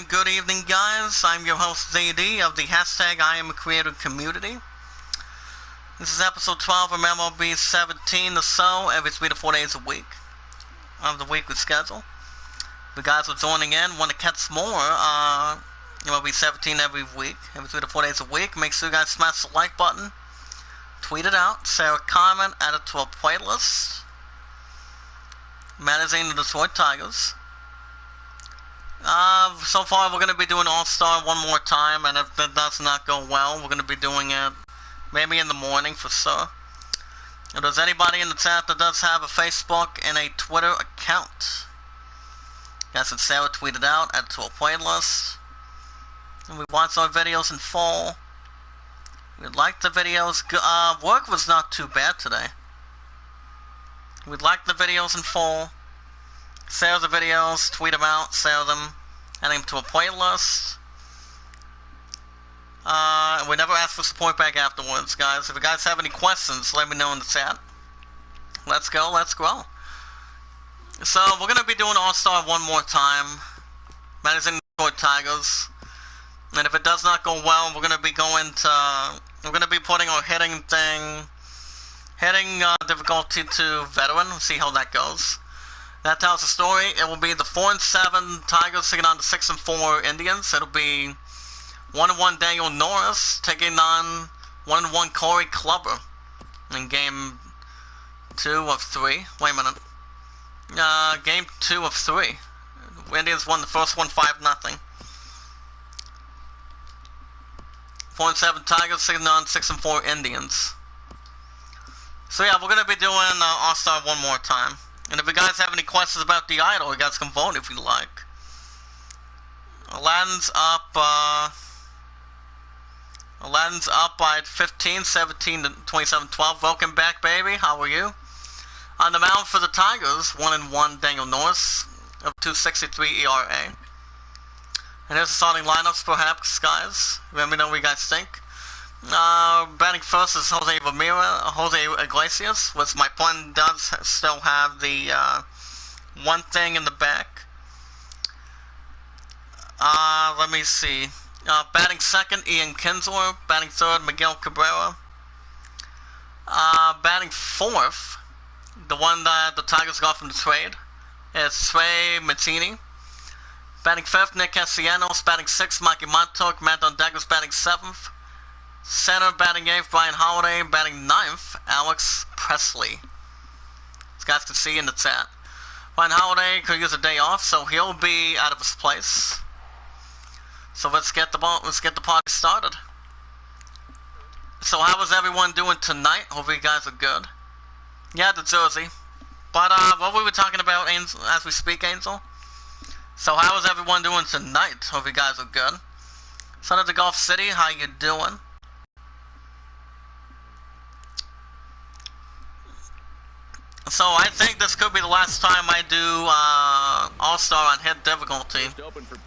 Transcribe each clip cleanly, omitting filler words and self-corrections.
Good evening, guys. I'm your host, ZD, of the hashtag Iamacreator community. This is episode 12 of MLB 17 or so, every 3 to 4 days a week of the weekly schedule. If you guys are joining in, want to catch more MLB 17 every week, every 3 to 4 days a week, make sure you guys smash the like button, tweet it out, share a comment, add it to a playlist. Magazine of the Detroit Tigers. So far we're going to be doing All-Star one more time, and if that does not go well, we're going to be doing it maybe in the morning for sure. If there's anybody in the chat that does have a Facebook and a Twitter account, guys, it's Sarah tweeted out, add it to a playlist. And we watch our videos in full. We like the videos. Work was not too bad today. We like the videos in full. Share the videos, tweet them out, share them, add them to a playlist. We never ask for support back afterwards, guys. If you guys have any questions, let me know in the chat. Let's go, let's grow. So, we're going to be doing All-Star one more time. Managing the Detroit Tigers. And if it does not go well, we're going to be putting our hitting difficulty to veteran. We'll see how that goes. That tells the story. It will be the 4-7 Tigers taking on the 6-4 Indians. It'll be 1-1 Daniel Norris taking on 1-1 Corey Kluber in game 2 of 3. Wait a minute. Game 2 of 3. Indians won the first one 5-0. 4-7 Tigers taking on 6-4 Indians. So yeah, we're going to be doing All-Star one more time. And if you guys have any questions about the idol, you guys can vote if you like. Aladdin's up by 15, 17, 27, 12. Welcome back, baby. How are you? On the mound for the Tigers, 1-1 Daniel Norris of 2.63 ERA. And here's the starting lineups, perhaps, guys. Let me know what you guys think. Batting first is Jose Iglesias, which my pun does still have the one thing in the back. Let me see. Batting second, Ian Kinsler. Batting third, Miguel Cabrera. Batting fourth, the one that the Tigers got from the trade, is Trey Mancini. Batting fifth, Nick Castellanos. Batting sixth, Mikey Montauk. Matt Dundagos batting seventh. Center batting 8th, Brian Holiday. Batting 9th, Alex Presley. As you guys can see in the chat. Brian Holiday could use a day off, so he'll be out of his place. So let's get the party started. So how is everyone doing tonight? Hope you guys are good. Yeah, the jersey. But what were we talking about as we speak, Angel? So how is everyone doing tonight? Hope you guys are good. Son of the Gulf City, how you doing? So I think this could be the last time I do All-Star on hit difficulty.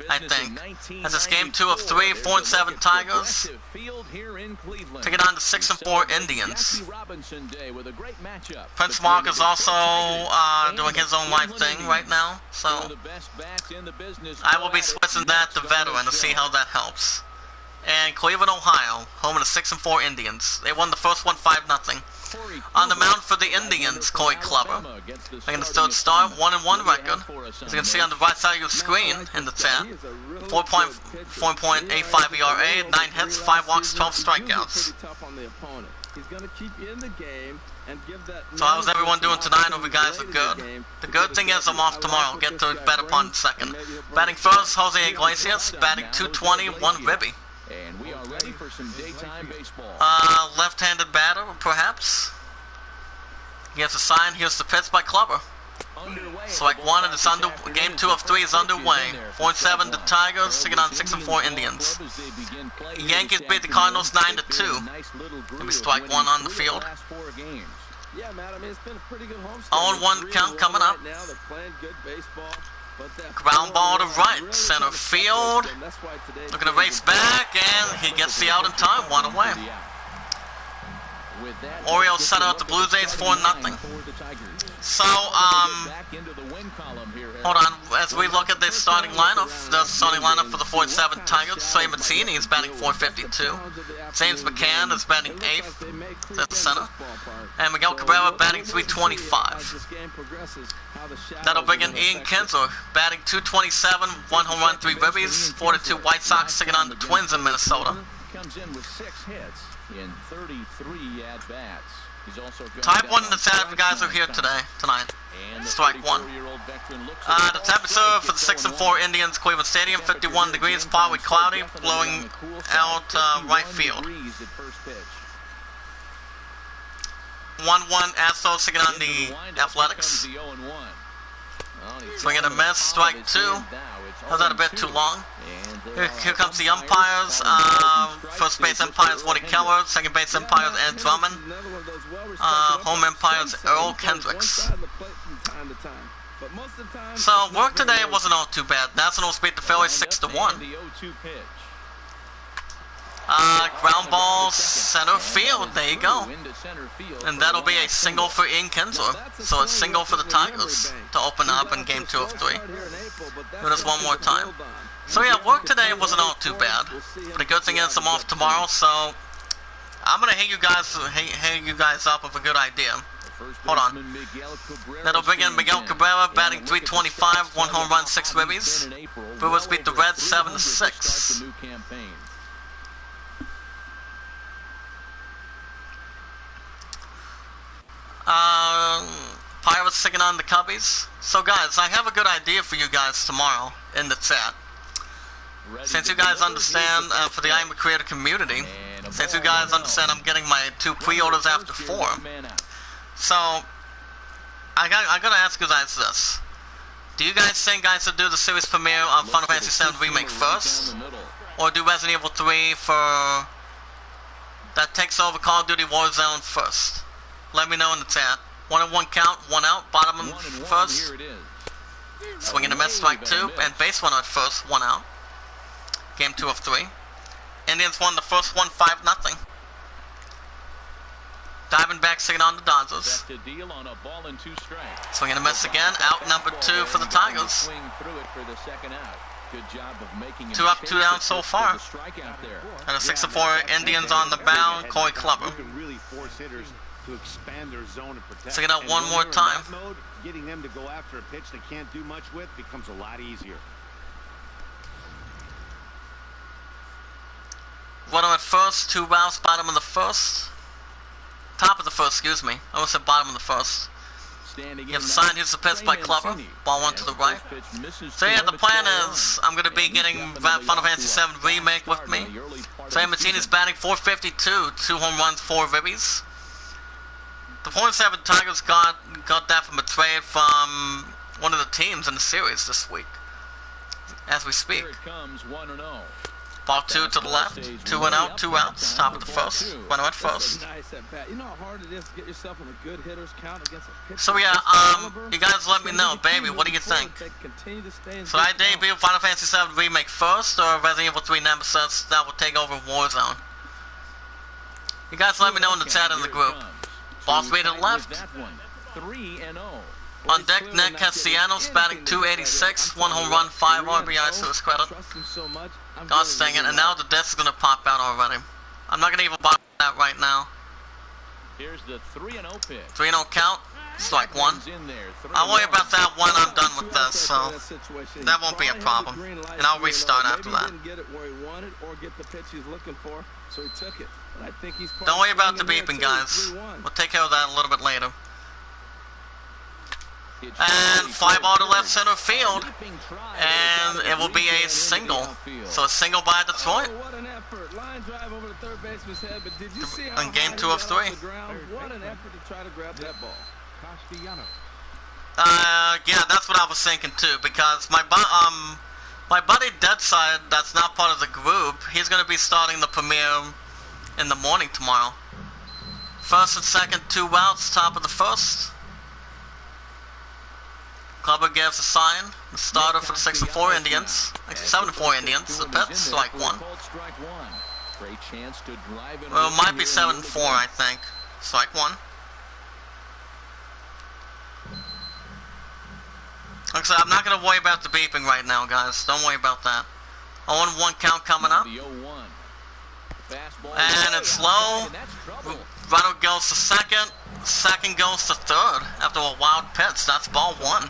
I think. This is game 2 of 3, 4-7 Tigers taking on the 6-4 Indians. Prince Mark is also doing his own live thing right now, so I will be switching that to veteran to see how that helps. And Cleveland, Ohio, home of the 6-4 Indians. They won the first one 5-0. On the mound for the Indians, Corey Kluber, making the third start, 1-1 record. As you can see on the right side of your screen in the chat, 4.85 ERA, 9 hits, 5 walks, 12 strikeouts. So how's everyone doing tonight? Hope you guys are good. The good thing is I'm off tomorrow. I'll get to it better upon in a second. Batting first, Jose Iglesias. Batting 220, 1 ribby. And we are ready for some daytime baseball. Left-handed batter, perhaps. He has a sign. Here's the pitch by Kluber. Strike 1, and it's game 2 of 3 is underway. 4-7 the Tigers taking on 6-4 Indians. Yankees beat the Cardinals 9-2. Gonna be strike 1 on the field. 0-1 count coming up. Ground ball to right, center field. Looking to race back, and he gets the out in time, 1 away. Orioles set out the Blue Jays 4-0. So, hold on, as we look at the starting lineup for the 47 Tigers, Trey Mancini is batting .452, James McCann is batting 8th at the center, and Miguel Cabrera batting .325. That'll bring in Ian Kinsler, batting .227, 1 home run, 3 ribbies, 4-2 White Sox taking on the Twins in Minnesota. Comes in with 6 hits in 33 at-bats. Type 1 in the chat if you guys are here tonight. Strike 1. The temperature for the 6-4 Indians, Cleveland Stadium, 51 degrees, partly cloudy, blowing out right field. 1-1 Astros taking on the Athletics. Swing and a miss, strike 2. Was that a bit too long? Here comes the umpires. First base umpires Woody Keller, second base umpires Ed Drummond, home umpires Earl Kendricks. So work today wasn't all too bad. Nationals beat the Phillies 6-1. Ground ball, center field. There you go. And that'll be a single for Ian Kinsler. So a single for the Tigers to open up in game 2 of 3. Do this one more time. So yeah, work today wasn't all too bad. But the good thing is I'm off tomorrow, so I'm gonna hit you guys up with a good idea. Hold on. That'll bring in Miguel Cabrera, batting .325, 1 home run, 6 ribbies. Brewers beat the Reds 7-6. Pirates taking on the Cubbies. So guys, I have a good idea for you guys tomorrow in the chat. Since you guys understand, for the Iamacreator community, since you guys understand I'm getting my 2 pre-orders after 4. So, I gotta ask you guys this. Do you guys think I should do the series premiere of Final Fantasy VII Remake first? Or do Resident Evil 3 for that takes over Call of Duty Warzone first? Let me know in the chat. 1-1 count, 1 out, bottom first. Swing and a miss, strike 2, and base runner at first, 1 out. Game 2 of 3. Indians won the first one 5-0. Diamondbacks taking on the Dodgers. Swing and a miss again, out number 2 for the Tigers. 2 up, 2 down so far. And a 6-4 Indians on the mound, Corey Clubber. To expand their zone and protect. Check it out one more time. Mode, getting them to go after a pitch they can't do much with becomes a lot easier. Runner at first, 2 rounds, bottom of the first. Top of the first, excuse me. I almost said bottom of the first. You have the sign, here's the pitch by Clubber. Ball 1 to the right. So yeah, the plan is I'm going to be getting Final Fantasy VII Remake with me. Trey Mancini's batting .452, 2 home runs, 4 ribbies. The .7 Tigers got that from a trade from one of the teams in the series this week, as we speak. Ball 2 to the left, 2 and out, 2 outs, top of the first, runner at first. So yeah, you guys let me know, baby, what do you think? Should I debut Final Fantasy VII Remake first, or Resident Evil 3 Nemesis that will take over Warzone? You guys let me know in the chat in the group. Ball 3 to the left. On deck, Nick Castellanos batting .286, 1 home run, 5 RBIs to his credit. Gosh dang it, and now the disc is going to pop out already. I'm not going to even bother that right now. Here's the 3-0 pitch. 3-0 count, strike 1. I'll worry about that when I'm done with this, so that won't be a problem. And I'll restart after that. Don't worry about the beeping, guys. We'll take care of that a little bit later. And fly ball to left center field, and it will be a single. So a single by Detroit in game 2 of 3. Yeah, that's what I was thinking too, because my buddy Deadside, that's not part of the group, he's going to be starting the premiere in the morning tomorrow. First and second, 2 outs, top of the first. Clubber gives a sign. The starter for the 6-4 Indians. 7-4 Indians. The pitch, strike 1. Well, it might be 7-4, I think. Strike 1. Like I said, I'm not going to worry about the beeping right now, guys. Don't worry about that. 0-1 count coming up. And it's low. Runner goes to second. Second goes to third after a wild pitch. That's ball one.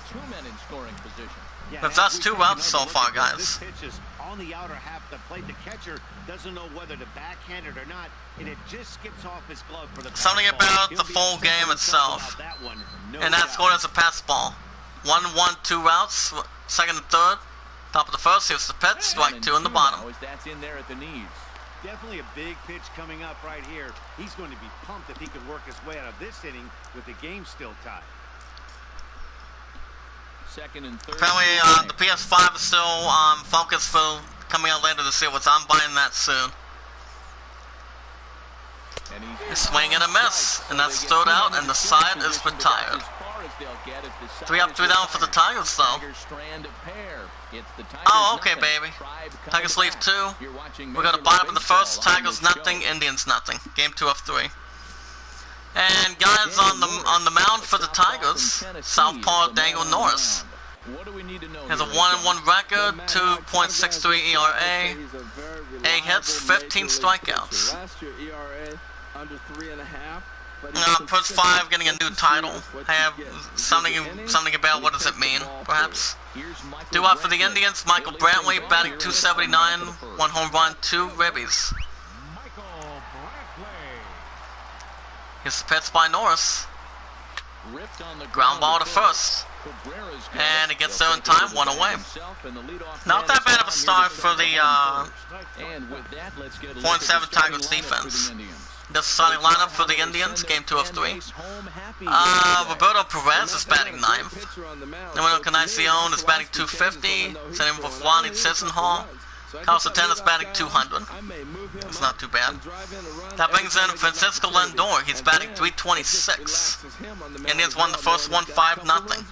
But that's 2 outs so far, guys. This pitch is on the outer half of the plate. The catcher doesn't know whether to backhand it or not, and it just skips off his glove for the Something about the full game itself. And that's scored as a pass ball. 1-1, 2 outs. Second and third. Top of the first. Here's the pitch. Strike 2 in the bottom. That's in there at the knees. Definitely a big pitch coming up right here. He's going to be pumped if he could work his way out of this inning with the game still tied. Second and third. Apparently, the PS5 is still focused for coming out later this year, which I'm buying that soon. A swing and a miss, and that's third out, and the side is retired. 3 up, 3 down for the Tigers, though. Oh, okay, baby. Tigers leave 2. We're going to bottom in the first. Tigers nothing, Indians nothing. Game 2 of 3. And guys, on the mound for the Tigers, southpaw Daniel Norris. Has a 1-1 record, 2.63 ERA, 8 hits, 15 strikeouts. First 5 getting a new title. Have something about what does it mean, perhaps. Due out for the Indians, Michael Brantley batting .279, 1 home run, 2 ribbies. Here's the pitch by Norris. Ground ball to first. And it gets there in time, 1 away. Not that bad of a start for the .7 Tigers defense. This starting lineup for the Indians, game 2 of 3. Roberto Perez is batting 9th. Emmanuel Canacion is batting .250. Same with Juan Cisenhall. Carlos Santana is batting .200. It's not too bad. That brings in Francisco Lindor. He's batting .326. Indians won the first one 5-0.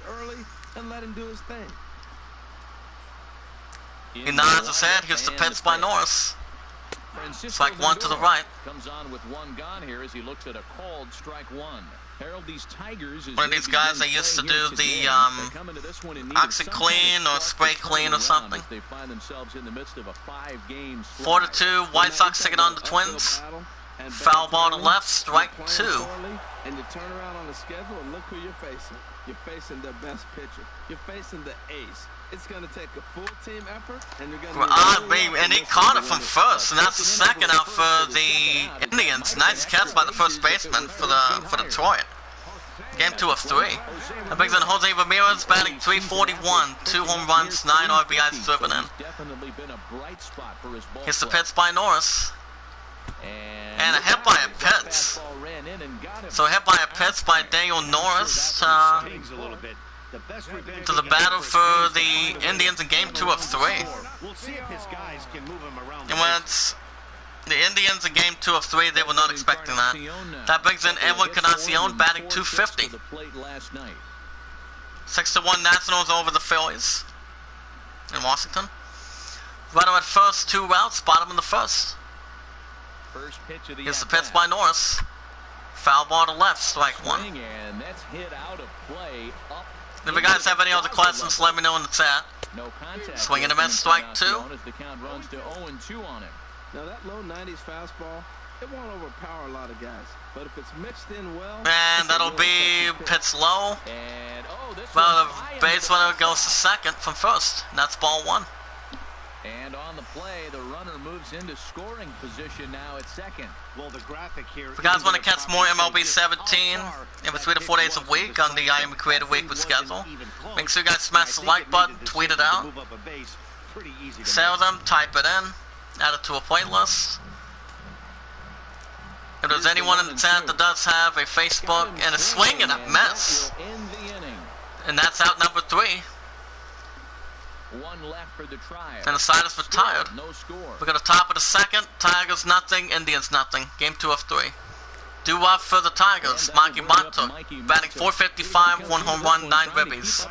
He nods his head. Here's the pitch by Norris. Strike 1 to the right. Comes on with 1 gone here as he looks at a called strike 1. Harold, these Tigers is one of these guys that used to do the OxyClean or Spray Clean or something. They find themselves in the midst of a 5-game 4-2, White Sox taking on the Twins. Foul ball to left, strike 2. And you turn around on the schedule and look who you're facing. You're facing the best pitcher. You're facing the ace. It's going to take a full team effort, and you're going to... and he caught it from first, and that's the second out for the Indians. Nice catch by the first baseman for Detroit. Game 2 of 3. That brings in Jose Ramirez batting .341, 2 home runs, 9 RBIs driven in. Here's the pitch by Norris. And a hit by a pitch. So a hit by a pitch by Daniel Norris to the battle for the Indians in game 2 of 3. And when it's the Indians in game 2 of 3, they were not expecting that. That brings in Edwin Canacion batting .250. 6-1 Nationals over the Phillies in Washington. Runner at first, 2 outs, bottom in the first. Here's the pitch by Norris. Foul ball to left, strike 1. If you guys have any other questions, let me know in the chat. Swing and a miss, strike 2. Now that low 90s fastball, it won't overpower a lot of guys. But if it's mixed in well... And that'll be pitch low. Well, the base runner goes to second from first. And that's ball 1. And on the play, the runner moves into scoring position now at second. Well, the graphic here. If you guys want to catch more MLB 17 in between 3 to 4 days a week on the Iamacreator weekly schedule, make sure you guys smash the like button, tweet it out, share them, type it in, add it to a playlist. If there's anyone in the chat that does have a Facebook and a swing and a miss, and that's out number 3. 1 left for the trial. And the side is retired. No score. We're going to top of the second. Tigers nothing, Indians nothing. Game 2 of 3. Due up for the Tigers. Mikey Montour batting .455, 1 home run, 9 ribbies.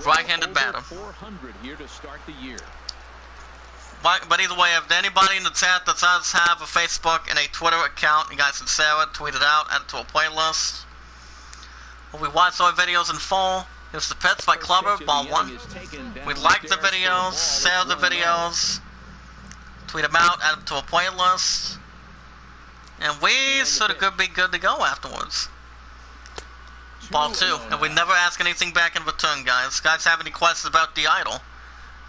Right-handed batter. 400 here to start the year. But either way, if anybody in the chat that does have a Facebook and a Twitter account, you guys can share it, tweet it out, add it to a playlist. If we watch our videos in full, Here's the pitch by Clubber, ball 1. We like the videos, share the videos, tweet them out, add them to a playlist, and we sort of could be good to go afterwards. Ball 2, and we never ask anything back in return, guys. Guys have any questions about the idol?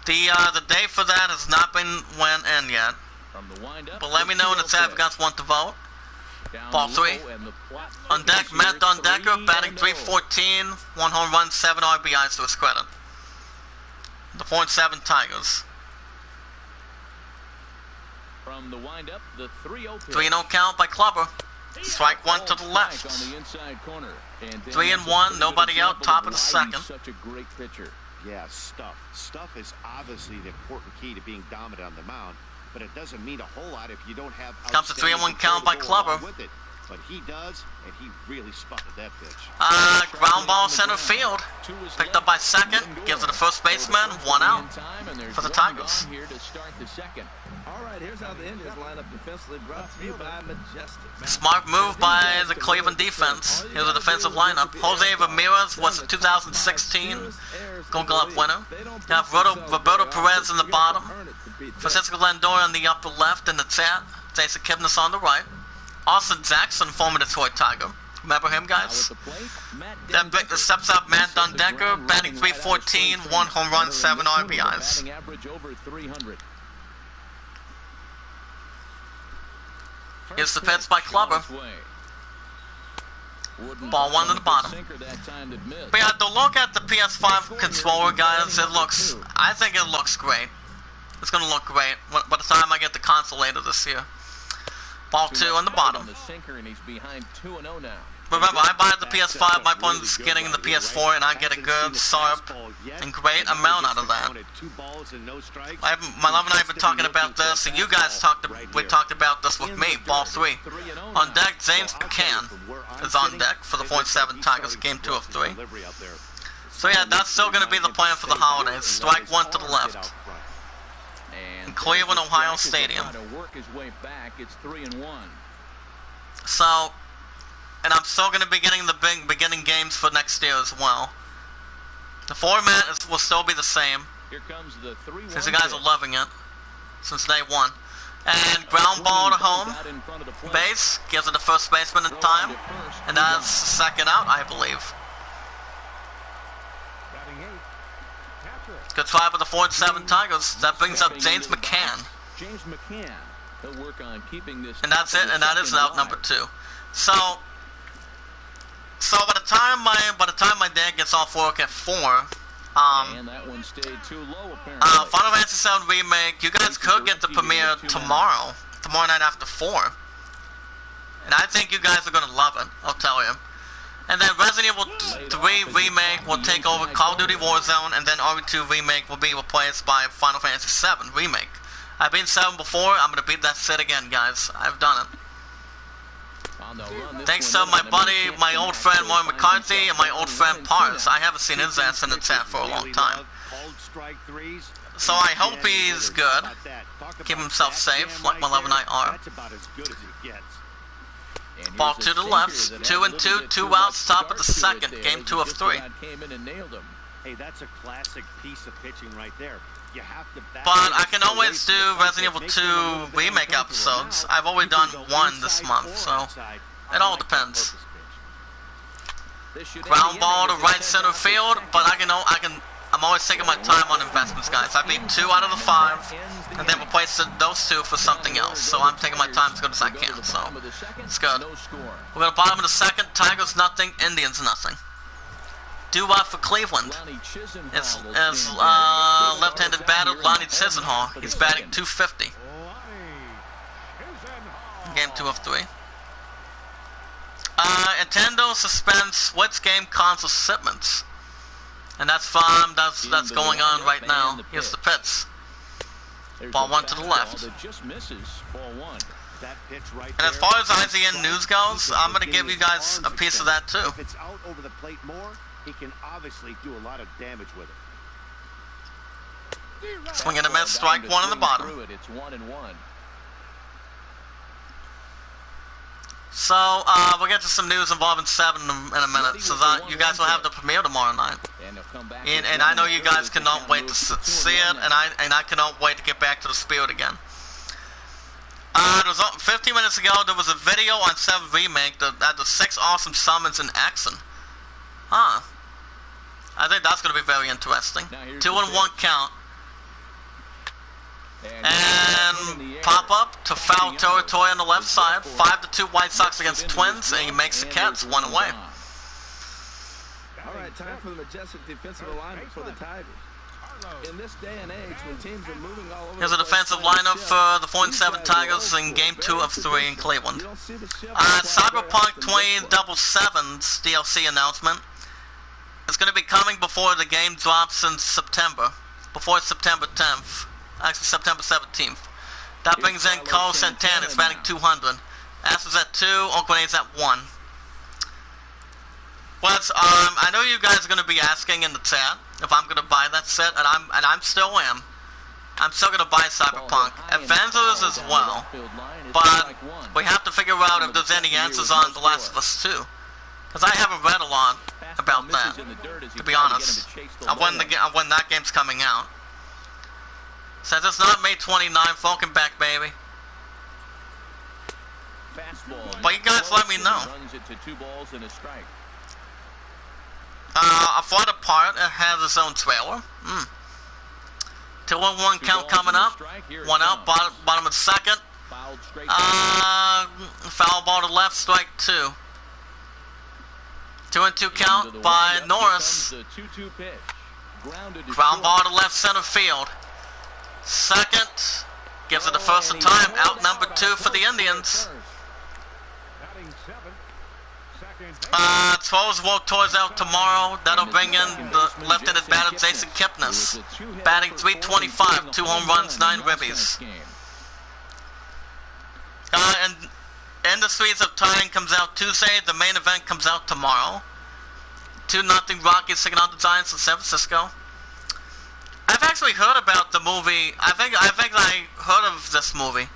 The date for that has not been went in yet. But let me know in the chat if you guys want to vote. Ball 3. On deck, Matt Dundecker, batting .314, 1 home run, 7 RBIs to his credit. The 4-7 Tigers. From the windup, the 3-0 count by Clubber. Strike 1 to the left. 3-1, nobody out, top of the second. Such a great pitcher. Yeah, Stuff is obviously the important key to being dominant on the mound, but it doesn't mean a whole lot if you don't have. Comes to 3-1 count by Clubber. With it. But he does, and he really spotted that pitch. Ground ball center field. Picked up by second. Gives it to first baseman. 1 out for the Tigers. Alright, here's how the Indians line up defensively, brought to you by Majestic. Smart move by the Cleveland defense. Here's the defensive lineup. Jose Ramirez was the 2016 Gold Glove winner. You have Roberto Perez in the bottom. Francisco Lindor on the upper left in the chat. Jason Kipnis on the right. Austin Jackson, former Detroit Tiger. Remember him, guys? Then steps up Matt Dundecker, batting .314, 1 home run, 7 RBIs. Here's the pitch by Clubber. Ball 1 to the bottom. But yeah, to look at the PS5 controller, guys, I think it looks great. It's going to look great by the time I get the console later this year. Ball 2 on the bottom. Remember, I buy the PS5, my opponent's getting the PS4, and I get a good, sharp, and great amount out of that. My love and I have been talking about this, and you guys talked about this with me. Ball 3. On deck, James McCann is on deck for the 4-7 Tigers, game 2 of 3. So yeah, that's still going to be the plan for the holidays. Strike 1 to the left. In Cleveland, Ohio Stadium. So, and I'm still going to be getting the big beginning games for next year as well. The format will still be the same, since you guys are loving it, since day 1. And ground ball to home base, gives it to first baseman in time, and that's second out, I believe. Good try with the 4-7 Tigers. That brings up James McCann. And that's it, and that is out number 2. So by the time my dad gets off work at 4, Final Fantasy VII Remake, you guys could get the premiere tomorrow night after 4. And I think you guys are gonna love it, I'll tell you. And then Resident Evil 3 Remake will take over Call of Duty Warzone, and then RE2 Remake will be replaced by Final Fantasy VII Remake. I've been 7 before, I'm gonna beat that shit again, guys. I've done it. Thanks to my buddy, my old friend Mark McCarthy, and my old friend Pars. I haven't seen his ass in the chat for a long time. So I hope he's good. Keep himself safe, like my love and I are. Ball 2 to the left, 2-2, 2 outs, top of the second, game 2 of 3. Hey, that's a classic piece of pitching right there. You have to but I can always do Resident Evil 2 remake episodes. I've only done 1 this month, so it all depends. Ground ball to right center field, but I'm always taking my time on investments, guys. I beat 2 out of the 5, and then replaced those 2 for something else. So I'm taking my time as good as I can. So it's good. We're at the bottom of the second. Tigers nothing. Indians nothing. Due-out for Cleveland. It's left-handed batter Lonnie Chisenhall. He's batting .250. Game 2 of 3. Nintendo suspends Switch game console shipments. And that's fun. That's going on right now. Here's the pitch. Ball 1 to the left. And as far as IGN news goes, I'm going to give you guys a piece of that too. If it's out over the plate more, he can obviously do a lot of damage with it. Swing and a miss, strike 1 on the bottom. So, we'll get to some news involving 7 in a minute. So that you guys will have the premiere tomorrow night. And I know you guys cannot wait to see it, and I cannot wait to get back to the Spirit again. There was 15 minutes ago, there was a video on 7 Remake that had the 6 awesome summons in action. Huh. I think that's going to be very interesting. 2-1 count. And pop up to foul territory on the left side. 5-2 White Sox against Twins, and he makes the Cats 1 away. Alright, time for the majestic defensive alignment for the Tigers. In this day and age, when teams are moving all over. Here's a defensive lineup for the 4-7 Tigers in Game 2 of 3 in Cleveland. Cyberpunk 2077's DLC announcement is going to be coming before the game drops in September. Before September 10th. Actually, September 17th. That brings in Carlos Santana, it's batting 200. Astros at 2, Oakland A's at 1. But I know you guys are going to be asking in the chat if I'm going to buy that set, and I'm still am. I'm still going to buy Cyberpunk. Adventures as well. But we have to figure out if there's any answers on The Last of Us 2. Because I haven't read a lot about that, to be honest. When that game's coming out. Since it's not May 29th, welcome back, baby. But you guys let me know. A Florida part, it has its own trailer. 2-1 count coming up. 1 out, bottom of the second. Foul ball to left, strike 2. 2-2 count by Norris. Ground ball to left center field. Second, gives it the first of time, out number 2 for the Indians. Throws Will Torres out tomorrow. That'll bring in the left-handed batter Jason Kipnis. Batting .325, 2 home runs, 9 ribbies. And Industries of Tying comes out Tuesday. The main event comes out tomorrow. 2-0 Rockies taking on the Giants in San Francisco. I've actually heard about the movie. I think I heard of this movie.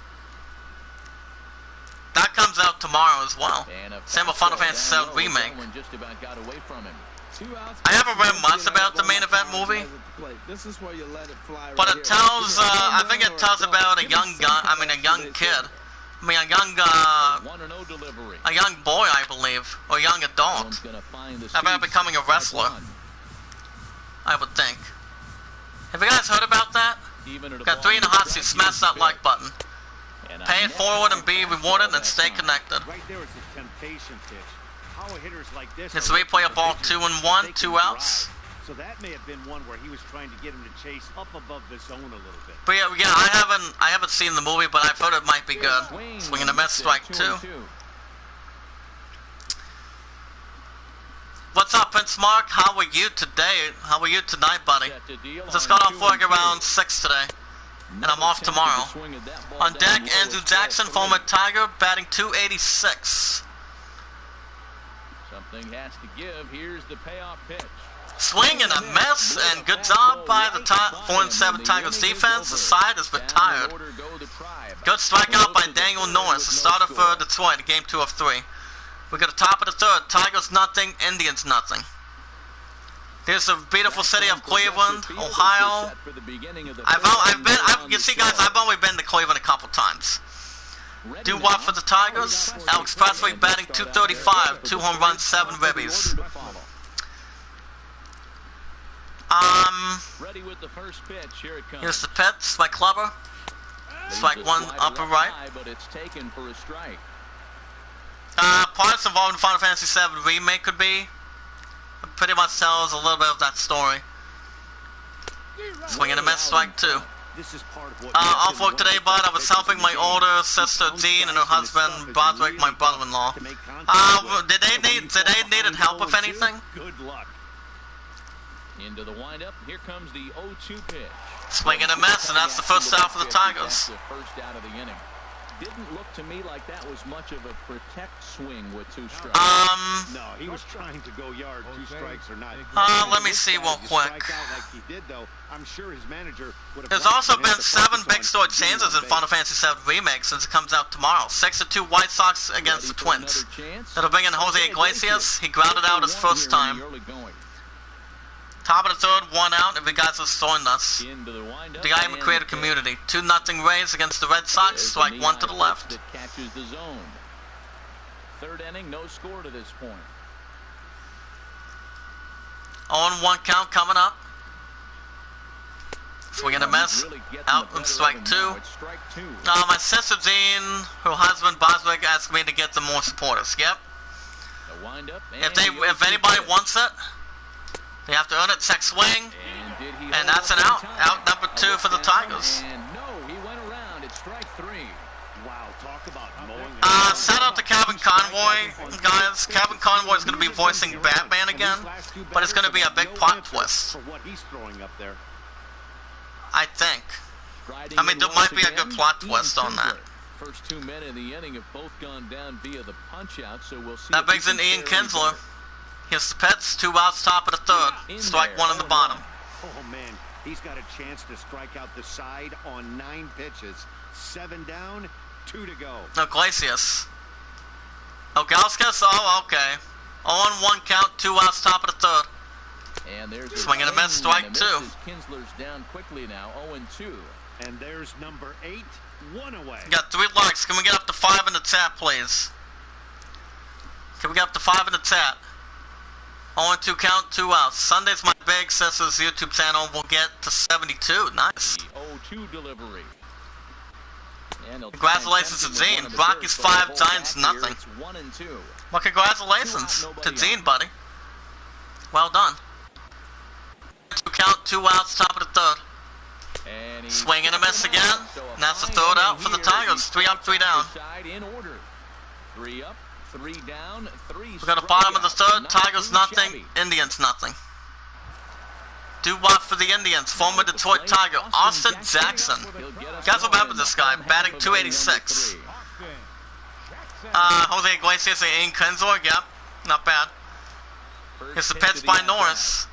That comes out tomorrow as well. Same with Final Fantasy VII Remake. I haven't read much about the main event movie, but it tells. I think it tells about a young guy. I mean, a young kid. I mean, a young boy, I believe, or young adult, about becoming a wrestler. I would think. Have you guys heard about that? Got 3 in the hot seat. Smash that like button. Pay it forward and be rewarded and stay connected. It's a replay of ball 2-1, 2 outs. So that may have been one where he was trying to get him to chase up above the zone a little bit. But yeah, I haven't seen the movie, but I've heard it might be good. Swinging a miss, strike 2. What's up, Prince Mark? How are you today? How are you tonight, buddy? Just got off work around 6 today, and I'm off tomorrow. On deck, Andrew Jackson, former Tiger, batting .286. Something has to give. Here's the payoff pitch. Swing and a miss, and good job by the 4-7 Tigers defense. The side is retired. Good strikeout by Daniel Norris, the starter for Detroit in Game 2 of 3. We got the top of the third. Tigers nothing, Indians nothing. Here's the beautiful city of Cleveland, Ohio. You see, guys, I've only been to Cleveland a couple times. Do what for the Tigers? Alex Presley batting .235, 2 home runs, 7 ribbies. Here's the pitch by Clubber. Strike 1 upper right. Parts involved in Final Fantasy VII Remake could be. It pretty much tells a little bit of that story. Swing and a miss, strike 2. Off work today, bud. I was helping my older sister Jean and her husband Broderick, my brother-in-law. Did they need help with anything? Good luck. Into the windup. Here comes the 0-2 pitch. Swing and a miss, and that's the first out for the Tigers. Didn't look to me like that was much of a protect swing with 2 strikes. No, he was trying to go yard, 2 strikes or not. Let me see real quick. Like he did, though, I'm sure his manager would have. There's also been 7 big store changes in Final Fantasy VII Remake since it comes out tomorrow. 6-2 White Sox against the Twins. That'll bring in Jose Iglesias. He grounded out his first time. Top of the 3rd, 1 out. If you guys have joined us, the Iamacreator community. 2-0 Rays against the Red Sox. Strike 1 to the left. That catches the zone. 3rd inning, no score to this point. 0-1 count coming up. Swing and a miss. Out and strike 2. My sister Jean, her husband Boswick, asked me to get them more supporters. Yep. If anybody wants it, they have to earn it. Check swing, and that's an out. Out number 2 for the Tigers. No, he went around. It's strike 3. Wow, talk about mowing. Shout out to Kevin Conroy, guys. Kevin Conroy is going to be voicing Batman again, but it's going to be a big plot twist. For what he's throwing up there. I think. I mean, there might be a good plot twist on that. First 2 men in the inning have both gone down via the punch out, so we'll see. That brings in Ian Kinsler. Here's the pitch, 2 outs, top of the 3rd. Strike 1 in the bottom. Oh man, he's got a chance to strike out the side on 9 pitches. 7 down, 2 to go. Iglesias. Ogalskis, oh, okay. 0-1 count, 2 outs, top of the 3rd. And there's swing and a miss, strike 2. Kinsler's down quickly now, 0-2. And there's number 8, 1 away. We got 3 likes. Can we get up to 5 in the chat, please? Can we get up to 5 in the chat? 0-2 count, 2 outs. Sunday's my big sister's YouTube channel. We'll get to 72. Nice. 0-2 delivery. Congratulations to Zane. Rockies 5, Giants nothing. Well, congratulations to Zane, buddy. Well done. 2 count, 2 outs, top of the 3rd. Swing and a miss again. And that's the 3rd out for the Tigers. 3 up, 3 down. 3 up, 3 down, 3. We got the bottom of the 3rd. Tigers nothing. Indians nothing. Do-wop for the Indians. Former Detroit Tiger, Austin Jackson. You guys remember this guy, batting .286. Jose Iglesias and Ian Kinsler. Yep, not bad. Here's the pitch by Norris.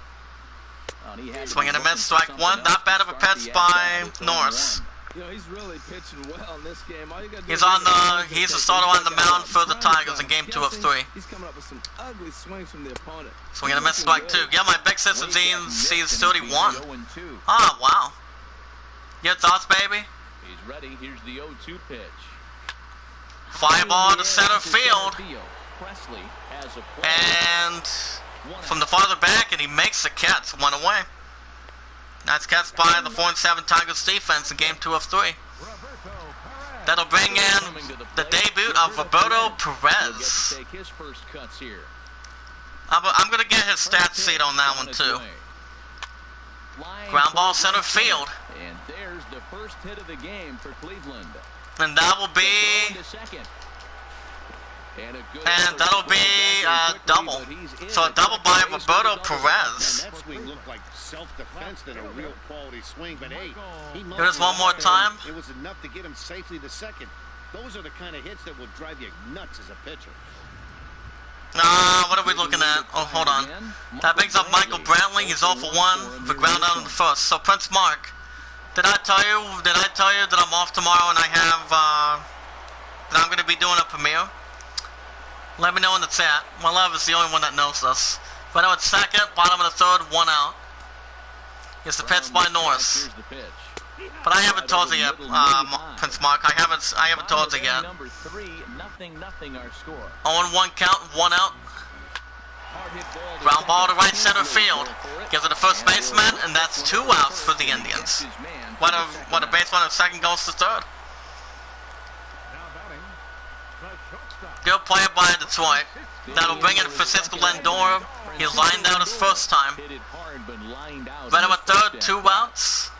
Swing and a miss, strike 1. Not bad of a pitch by Norris. You know, he's really pitching well in this game. All you gotta do He's the starter on the mound for the Tigers in game 2 of 3. He's coming up with some ugly swings from the opponent. Swing and a miss, strike 2. Yeah, my big sister Jean sees 31. Ah, wow. Your thoughts, baby? He's ready. Here's the 0-2 pitch. Fly ball to center field. And from the farther back, and he makes the catch. 1 away. Nice catch by the 4-7 Tigers defense in game 2 of 3. That'll bring in the debut of Roberto Perez. I'm going to get his stats sheet on that one too. Ground ball center field. And there's the first hit of the game for Cleveland. And that will be... And that'll be a double. So a double by Roberto Perez. That swing looked like self-defense than a real quality swing, but hey, here's one more time. It was enough to get him safely to second. Those are the kind of hits that will drive you nuts as a pitcher. What are we looking at? Oh, hold on. That brings up Michael Brantley. He's 0 for 1 for ground out in the 1st. So Prince Mark, did I tell you that I'm off tomorrow and I have that I'm going to be doing a premiere? Let me know in the chat. My love is the only one that knows this. Right now it's 2nd, bottom of the 3rd, 1 out. Here's the pitch by Norris. But I haven't told you yet, Prince Mark. I haven't told you yet. 0-1 count, 1 out. Ground ball to right center field. Gives it to first baseman, and that's 2 outs for the Indians. What a base runner, 2nd goes to 3rd. Good play by Detroit. That'll bring in Francisco Lindor. He lined out his 1st time. Right over 3rd, 2 outs.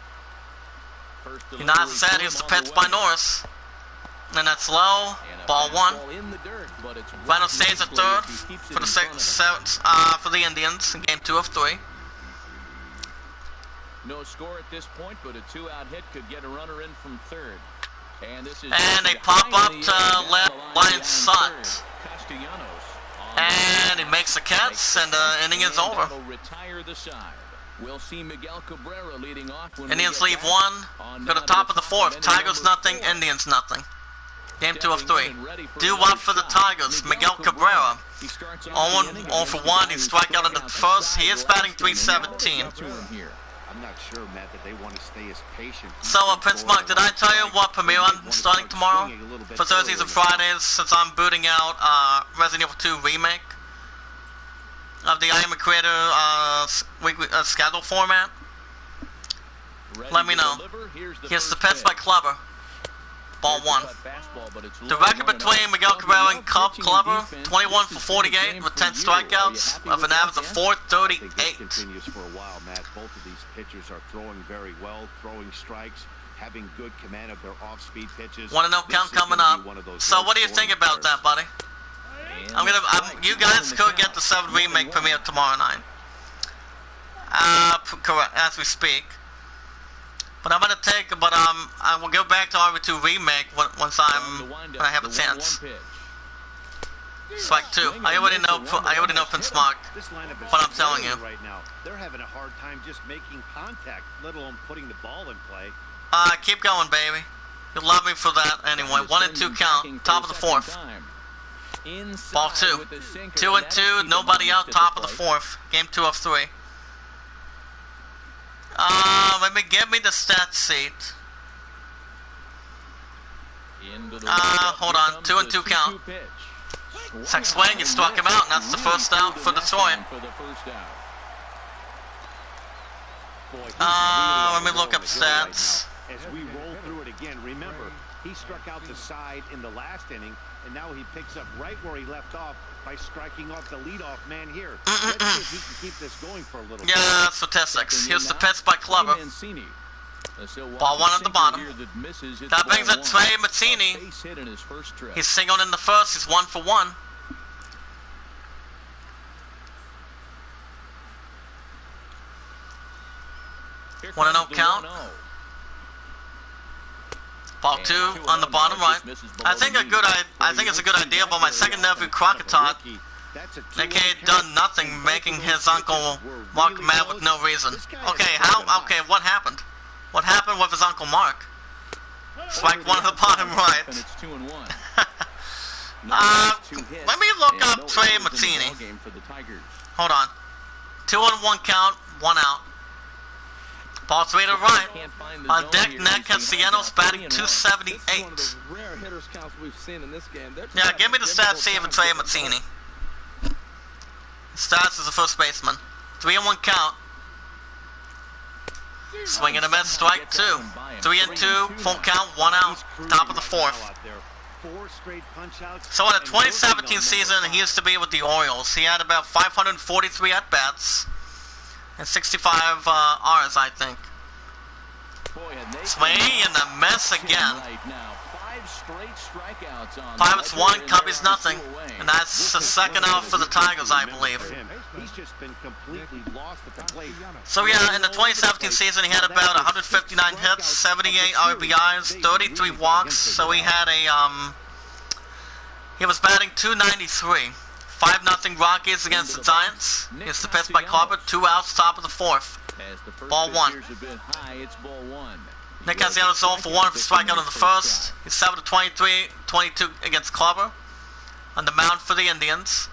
You're not set. Here's the pitch by Norris. And that's low. Ball 1. Final stays at 3rd for the Indians in game 2 of 3. No score at this point, but a 2-out hit could get a runner in from 3rd. And they pop up to left line Sut. And he makes the catch, and the inning is over. Indians leave one. Go to top of the fourth. Tigers nothing, Indians nothing. Game 2 of 3. Due up for the Tigers. Miguel Cabrera. 0 for 1. He struck out in the first. He is batting .317. I'm not sure, Matt, that they want to stay as patient. So, Prince Mark, did I tell you what premiere I'm starting tomorrow? For Thursdays and Fridays, since I'm booting out Resident Evil 2 Remake of the Iamacreator weekly schedule format. Let me know. Here's the pitch by Clubber. Ball 1. The record between Miguel Cabrera and Clubber, 21 for 48 with 10 strikeouts, with an average of .438. Continues for a while, Matt. Both of these pitchers are throwing very well, throwing strikes, having good command of their off-speed pitches. 1-0 count coming up. So what do you think about that, buddy? You guys could get the 7 remake premiere tomorrow night. Correct, as we speak. But I'm gonna I will go back to RV2 remake when I have a chance. Strike 2. I already know Prince Mark. But I'm telling you. Right now, they're having a hard time just making contact, let alone putting the ball in play. Keep going, baby. You'll love me for that anyway. 1-2 count. Top of the fourth. Ball 2. 2-2. Nobody out. Top of the fourth. Game 2 of 3. Give me the stat sheet. Hold on. 2-2 count. Second swing, you struck him out, and that's the first out for Detroit. Let me look up stats. As we roll through it again, remember, he struck out the side in the last inning, and now he picks up right where he left off by striking off the leadoff man here. Let's see if he can keep this going for a little bit. Yeah, statistics. Here's the pitch by Clubber. Ball 1 on the bottom. That brings up Trey Mancini. He's singled in the first. He's 1 for 1. One and 0 count. Ball 2 on the bottom right. I think it's a good idea, but my second nephew Crockett, aka done nothing, making his uncle Mark mad with no reason. Okay, what happened? What happened with his Uncle Mark? Strike 1 on the bottom right. Let me look up Trey Mancini. Hold on. 2-1 count, 1 out. Ball 3 to the right. On deck, Nick Castellanos batting .278. Yeah, give me the stats sheet for Trey Mancini. Stats as a first baseman. 3-1 count. Swing and a miss, strike 2. 3-2, full count, 1 out, top of the fourth. So in the 2017 season, he used to be with the Orioles. He had about 543 at-bats and 65 Rs, I think. Swing and a miss again. Pirates 1, Cubbies nothing, and that's the second out for the Tigers, I believe. So yeah, in the 2017 season, he had about 159 hits, 78 RBIs, 33 walks. So he had he was batting .293. 5-0 Rockies against the Giants. Here's the pitch by Carver, 2 outs, top of the fourth. Ball 1. Nick Castellanos 0 for 1 for strikeout in the first. He's 7 to 23, 22 against Clubber on the mound for the Indians.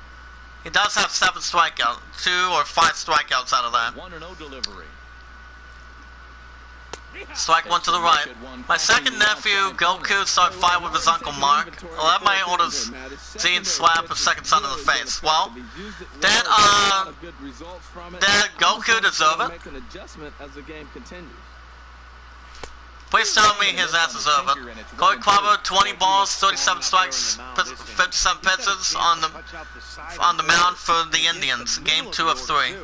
He does have 7 strikeouts, 2 or 5 strikeouts out of that. Strike 1 to the right. My second nephew, Goku, started 5 with his Uncle Mark. I'll let my oldest Gene slap his second son in the face. Well, did Goku deserve it? Please tell me his ass deserve it. Corey Clubber, 20 balls, 37 strikes, 57 pitches on the mound for the Indians. Game 2 of 3.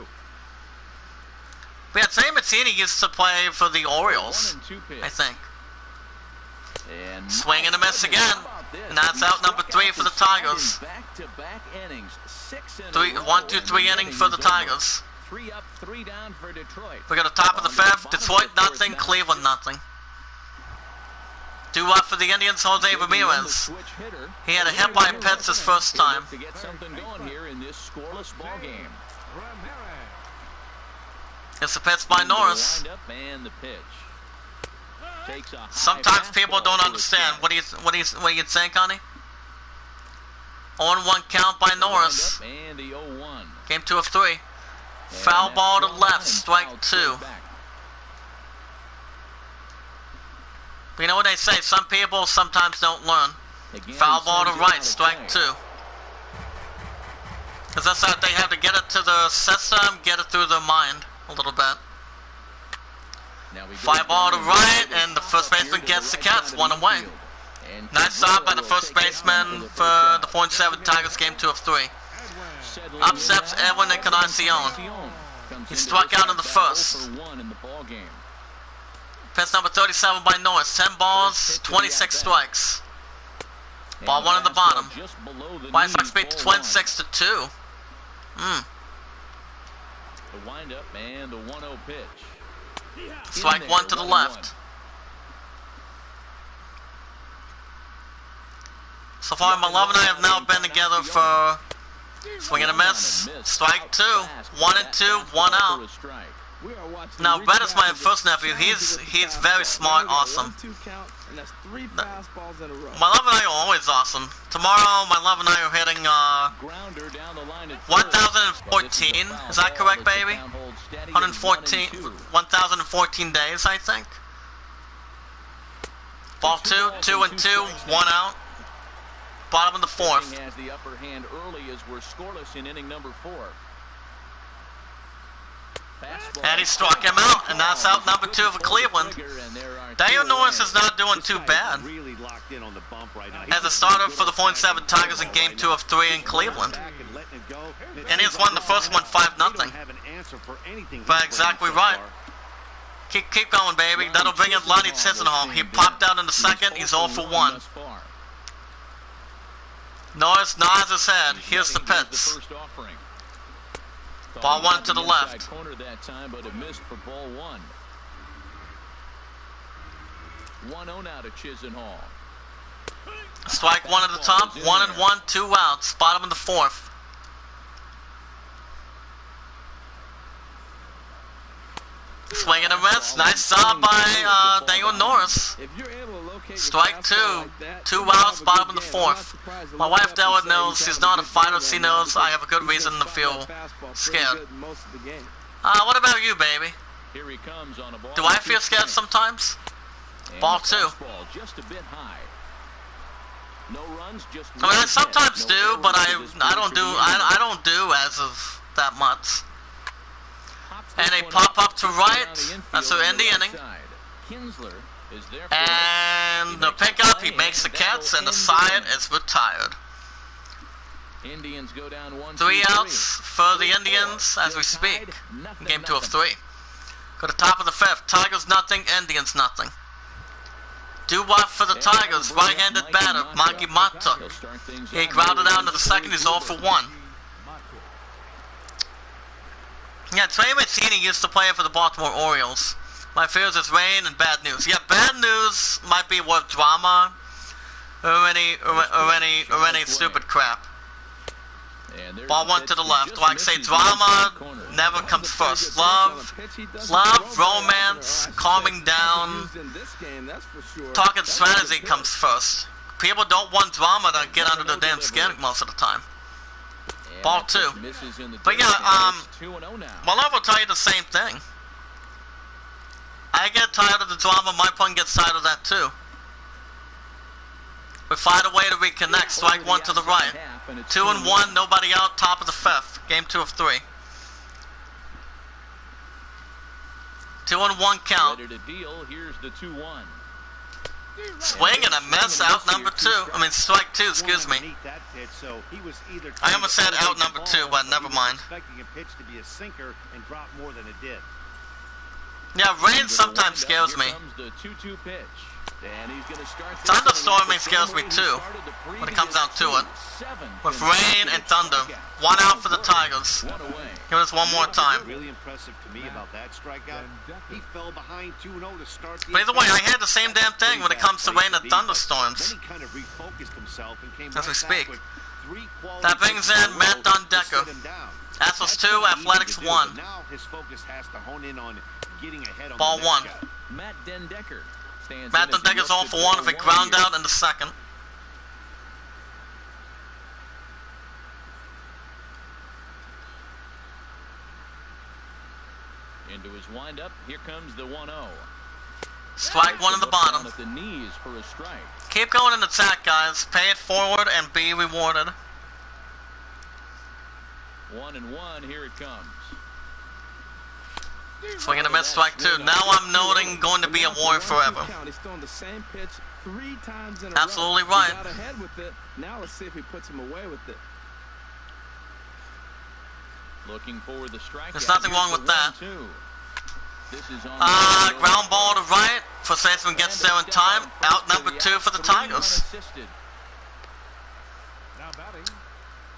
But yeah, Trey Mancini used to play for the Orioles, I think. Swing and a miss again. And that's out number 3 for the Tigers. 1-2-3 inning for the Tigers. We got the top of the 5th. Detroit nothing, Cleveland nothing. Due Do what for the Indians, Jose Ramirez. He had a hit by Pitts his first time. To get something going here in this scoreless ball game. It's the pitch by Norris. And the pitch. Sometimes people don't understand. What do you think, honey? 0-1 count by Norris. And the 0-1. Game 2 of 3. Foul ball to left, strike 2. But you know what they say, some people sometimes don't learn. Foul ball to right, strike 2. Because that's how they have to get it to the system, get it through their mind a little bit. Fly ball to right, and the first baseman gets the catch, 1 away. Nice job by the first baseman for the .7 Tigers, game 2 of 3. Upsets Edwin Encarnacion. He struck out in the first. Pitch number 37 by Norris. 10 balls, 26 strikes. Ball 1 in the bottom. White Sox beat the Twins 6-2. The windup and the 1-0 pitch. Strike 1 to the left. So far, my love and I have now been together for swing and a miss. Strike 2. 1 and 2, 1 out. Now, Ben is my first nephew. He's very smart, awesome. My love and I are always awesome. Tomorrow, my love and I are hitting 1,014. Is that correct, baby? 1,014 days, I think. Ball 2, 2 and 2, 1 out. Bottom of the 4th. Has the upper hand early as we're scoreless in inning number 4. And he struck him out, and that's out number 2 for Cleveland. Daniel Norris is not doing too bad as a starter for the .7 Tigers in game 2 of 3 in Cleveland. And he's won the first one 5-0. But exactly right. Keep going, baby. That'll bring in Lonnie Chisenhall. He popped out in the second. He's 0 for 1. Norris nods his head. Here's the pitch. Ball 1 to the left. That time, but it missed for ball 1. 1-0 now to Chisenhall. Strike 1 at the top. 1 and 1, 2 outs. Bottom of the 4th. Swing and a miss. Nice job by Daniel Norris. Strike 2. 2 outs, bottom of the 4th. My wife Della knows she's not a fighter. She knows I have a good reason to feel scared. What about you, baby? Do I feel scared sometimes? Ball 2. I mean, I sometimes do, but I don't do as of that much. And they pop up to right. That's the end of the inning. And the pickup, he makes the catch, and the side is retired. 3 outs for the Indians as we speak. Game 2 of 3. Go to top of the 5th. Tigers nothing, Indians nothing. Do what for the Tigers? Right-handed batter, Maki Mata. He grounded out into the second. He's 0 for 1. Yeah, Trey Mancini used to play for the Baltimore Orioles. My fears is rain and bad news. Yeah, bad news might be worth drama or any stupid crap. Ball 1 to the left. Like I say, drama never comes first. Love, romance, calming down, talking strategy comes first. People don't want drama to get under their damn skin most of the time. Ball 2. But yeah, my love will tell you the same thing. I get tired of the drama, my opponent gets tired of that too. We find a way to reconnect. Strike 1 to the right. 2 and 1, nobody out, top of the 5th. Game 2 of 3. 2 and 1 count. Here's the 2-1. Swing and a miss, out number 2. I mean, strike 2, excuse me. I almost said out number 2, but never mind. Yeah, Yeah, rain sometimes scares me. The 2-2 pitch. Thunderstorming scares me too, when it comes down to it. With rain and thunder. 1 out for the Tigers. Give us one more time. Really impressive to me about that strikeout. He fell behind 2-0 to start the But either way, I hear the same damn thing when it comes to rain and thunderstorms. Then he kind of refocused himself and came As we right speak. back with 3 quality That brings in Matt Dundecker. Astros 2, Athletics 1. Now his focus has to hone in on getting ahead on Ball the next 1. guy. Matt Dundecker stands Matt Dundecker's all for 1 if it ground out in the second. Into his windup, here comes the 1-0. Strike 1 in the bottom. At the knees for a strike. Keep going in attack, guys. Pay it forward and be rewarded. 1-1, here it comes. Swing and a miss, strike 2. Now I'm noting going to be a war forever. He's thrown the same pitch 3 times in a Absolutely row. right. He got ahead with it. Now let's see if he puts him away with it. Looking for the strike. There's nothing wrong with that. This is on Ground ball to right. First baseman gets there in time. Out number 2 for the Tigers. Now batting,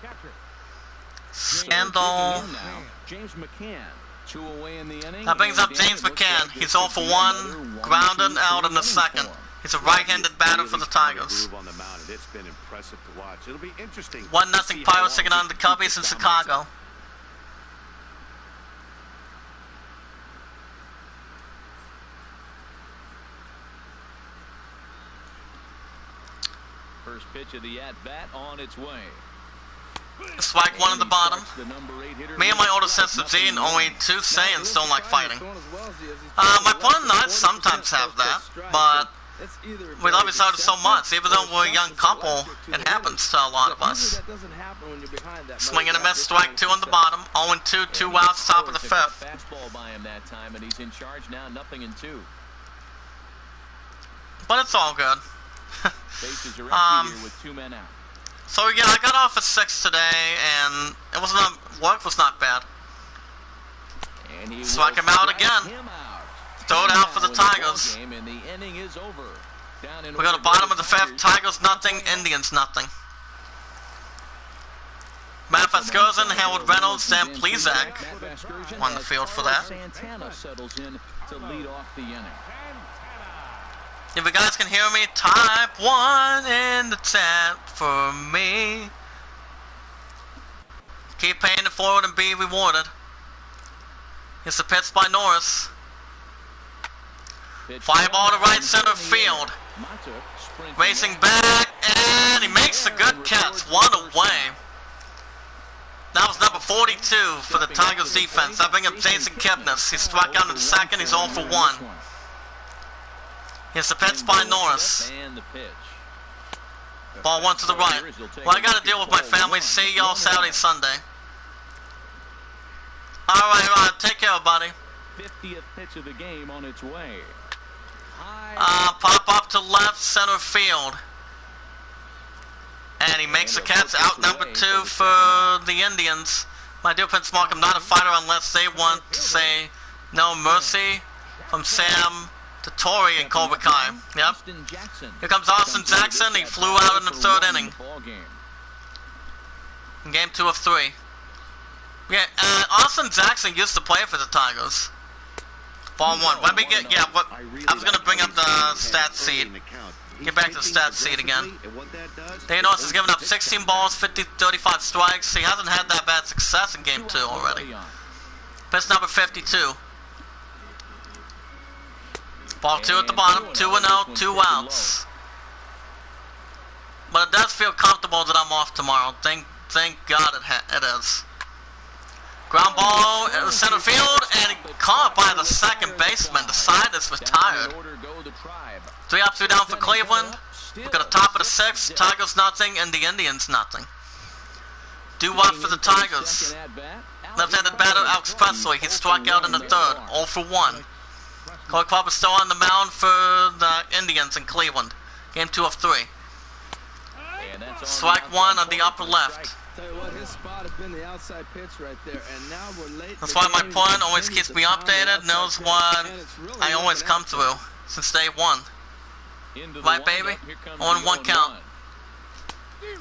catcher. Scandal. James McCann. 2 away in the inning. That brings up James McCann. He's all for 1. Grounded out in the second. He's a right-handed batter for the Tigers. On the mound, and it's been impressive to watch. It'll be interesting. 1-0 Pirates taking on the Cubbies in Chicago. First pitch of the at-bat on its way. Strike 1 in the bottom. Me and my older sister Jean, only 2 Saiyans don't like fighting. My partner and I sometimes have that, but we love each other so much. Even though we're a young couple, it happens to a lot of us. Swing and a miss, strike 2 on the bottom. 0-2, 2 outs, top of the 5th. Fastball by him that time, and he's in charge now, 0-2. But it's all good. Bases are empty here with 2 men out. So yeah, I got off at 6 today, and it was not, work was not bad. Strike him out again. Throw it out for the Tigers. We go to bottom of the 5th. Tigers nothing, Indians nothing. Matt Vasgersian, Harold Reynolds, Sam Plesac on the field for that. Santana settles in to lead off the inning. If you guys can hear me, type 1 in the chat for me. Keep paying it forward and be rewarded. Here's the pitch by Norris. Fly ball to right center field. Racing back, and he makes a good catch. 1 away. That was number 42 for the Tigers defense. That brings up Jason Kipnis. He struck out in the second. He's all for 1. Here's the pitch by Norris. Ball 1 to the right. Well, I got to deal with my family. See y'all Saturday, Sunday. All right, take care, buddy. 50th pitch of the game on its way. Pop up to left center field. And he makes the catch, out number 2 for the Indians. My dear Prince Mark, I'm not a fighter unless they want to say no mercy from Sam to Torrey and Cobra Kai. Yep. Here comes Austin Jackson. He flew out in the 3rd inning. In game 2 of 3. Yeah, Austin Jackson used to play for the Tigers. Ball 1. Let me get, yeah, what, I was going to bring up the stat sheet. Get back to the stat sheet again. Danos has given up 16 balls, 35 strikes. He hasn't had that bad success in game 2 already. Pitch number 52. Ball 2 at the bottom, 2-0, 2 outs. But it does feel comfortable that I'm off tomorrow. Thank God it is. Ground ball in the center field, and caught by the second baseman. The side is retired. 3 up, 2 down for Cleveland. We got the top of the 6th. Tigers nothing, and the Indians nothing. Do what for the Tigers? Left-handed batter Alex Presley. He struck out in the 3rd, all for 1. Corey Club is still on the mound for the Indians in Cleveland. Game 2 of 3. Strike 1 on the upper left. That's why my point always keeps me updated, knows what I always come through since day 1. Right, baby? On 1 count.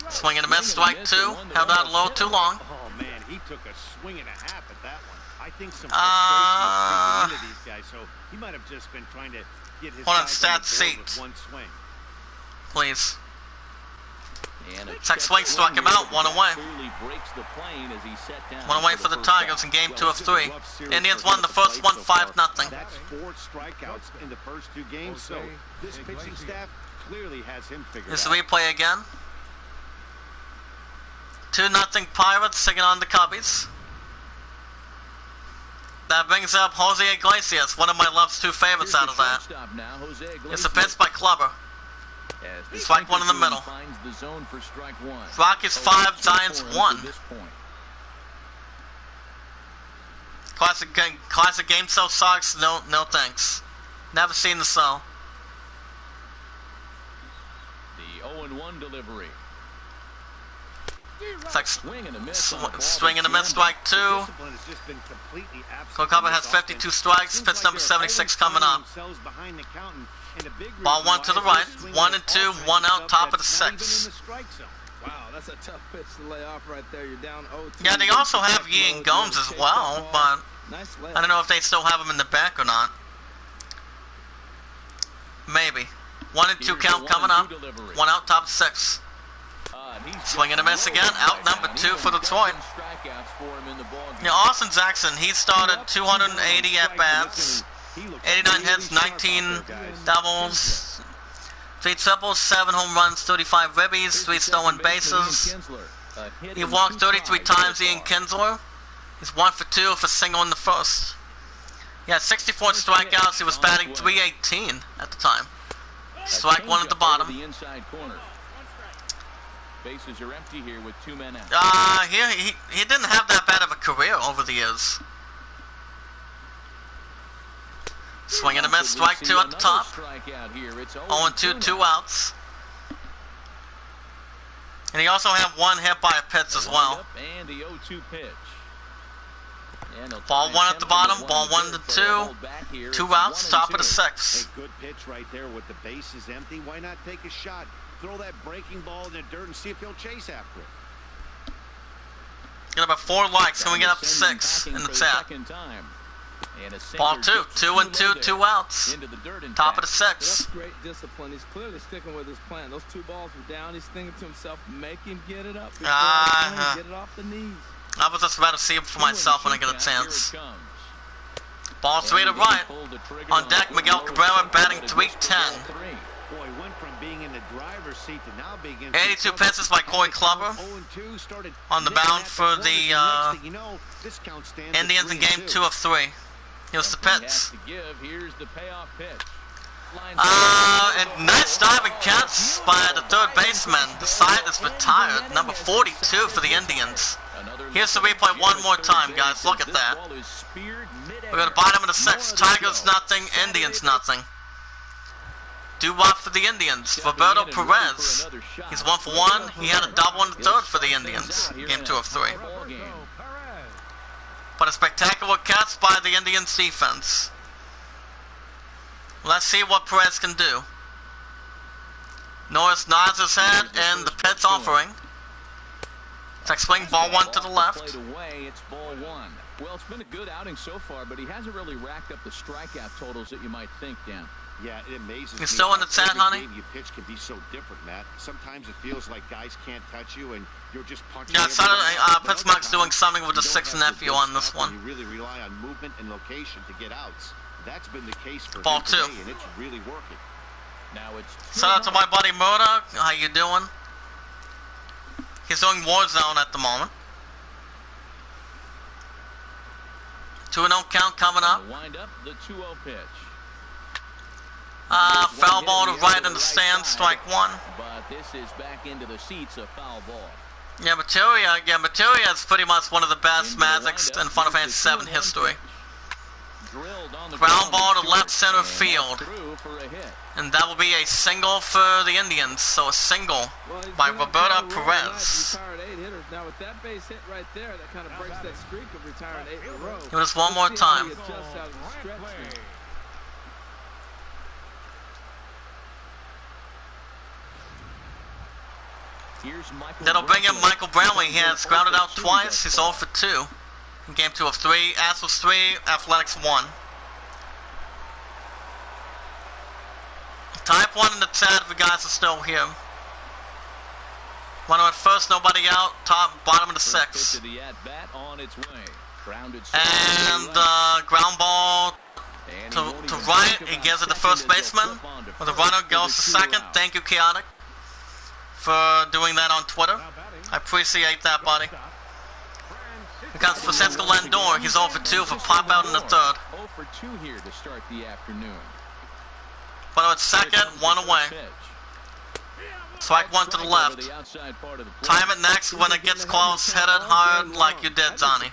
Swing and a miss, strike 2. Held out low too long. Oh man, he took a swing and a half at that one. I think some frustration is creeping into these guys, so he might have just been trying to get his Hold on, guys stat on the board seat. with one swing. Please. And a Tech swing struck him out, 1 away. Clearly breaks the plane as he set down 1 away for the Tigers in game 2 of 3. Indians won the first one 5-0. That's 4 strikeouts in the first 2 games, so this pitching staff clearly has him figured Here's out. the replay again. 2-0 Pirates taking on the Cubbies. That brings up Jose Iglesias, one of my love's 2 favorites out of that. It's a pitch by Clubber. Strike 1 in the middle. Rockies 5, Giants 1. Classic game so sucks. No thanks. Never seen the so. The 0-1 delivery. It's like swing and a miss, strike 2. Clubber has 52 strikes. Pitch number 76 coming up. Ball 1 to the right. 1 and 2, 1 out, top of the 6th. Wow, that's a tough pitch to lay off right there. You're down 0-2. Yeah, they also have Yi and Gomes as well, but I don't know if they still have him in the back or not. Maybe. 1 and 2 count coming up. 1 out, top of 6. Swing and a miss again. Out number 2 for Detroit. Yeah, Austin Jackson, he started 280 at-bats. 89 hits, 19 doubles, 3 triples, 7 home runs, 35 ribbies, 3 stolen bases. He walked 33 times, Ian Kinsler. He's 1 for 2 for single in the first. He had 64 strikeouts. He was batting .318 at the time. Strike 1 at the bottom. Bases are empty here with 2 men out. He didn't have that bad of a career over the years. Swing and a miss, strike 2 at the top. 0-2, 2 outs. And he also had 1 hit by a pitch as well. And the 0-2 pitch. Ball 1 at the bottom, ball 1 to 2. 2 outs, top of the 6th. A good pitch right there with the bases empty. Why not take a shot? Throw that breaking ball in the dirt and see if he'll chase after it. Get about 4 likes. Can we get up to 6 in the chat? Ball 2, 2 and 2, 2 outs. Top of the 6th. That's great discipline. He's clearly sticking with his plan. Those 2 balls were down. He's thinking to himself, make him get it up. Get it off the knees. I was just about to see it for myself when I get a chance. Ball 3 to right. On deck, Miguel Cabrera batting .310. Boy, went from being in the driver's seat to now being in 82 pitches by Corey Clubber. On the mound for the Indians in game 2 of 3. Here's the pitch. Here's the payoff pitch. And nice diving catch by the 3rd baseman. The side is retired. Number 42 for the Indians. Here's the replay one more time, guys. Look at that. We're at the bottom of the 6th. Tigers nothing, Indians nothing. Do-wop for the Indians. Roberto Perez. He's 1 for 1. He had a double in the 3rd for the Indians. Game 2 of 3. But a spectacular catch by the Indians defense. Let's see what Perez can do. Norris nods his head and the pitch offering. Tech swing, ball 1 to the left. It's ball 1. Well, it's been a good outing so far, but he hasn't really racked up the strikeout totals that you might think, Dan. Yeah, it amazes me. You're still in the chat, honey? Game you pitch can be so different, Matt. Sometimes it feels like guys can't touch you and you're just punching. Yeah, Saturday, Pittsburgh's doing something with the 6th nephew on this one. You really rely on movement and location to get outs. That's been the case for ball him 2. today, and it's really working. Now it's shout out to my buddy Murdoch. How you doing? He's doing Warzone at the moment. 2-0 count coming up. Wind up the 2-0 pitch. Foul ball to right in the stands, strike 1. But this is back into the seats, a foul ball. Yeah, Materia is pretty much one of the best Magics in Final Fantasy 7 history. Ground ball to left center field. And that will be a single for the Indians. So a single by Roberto Perez. Now with that base hit right there, that kind of breaks that streak of retiring 8 in a row. Give us one more time. That'll bring in Michael Brownlee. He has grounded out twice. He's 0 for 2. In game 2 of 3. Astros 3, Athletics 1. Type 1 in the chat if you guys are still here. Runner at first, nobody out. Bottom of the 6th. And ground ball to right. He gives it to first baseman. Well, the runner goes to second. Thank you, Chaotic, for doing that on Twitter. I appreciate that, buddy. Because Francisco Lindor, he's 0 for 2 for pop out in the 3rd. 0 for 2 here to start the afternoon. Runner at second, 1 away. Strike 1 to the left. Time it next when it gets close. Hit it hard like you did, Donnie.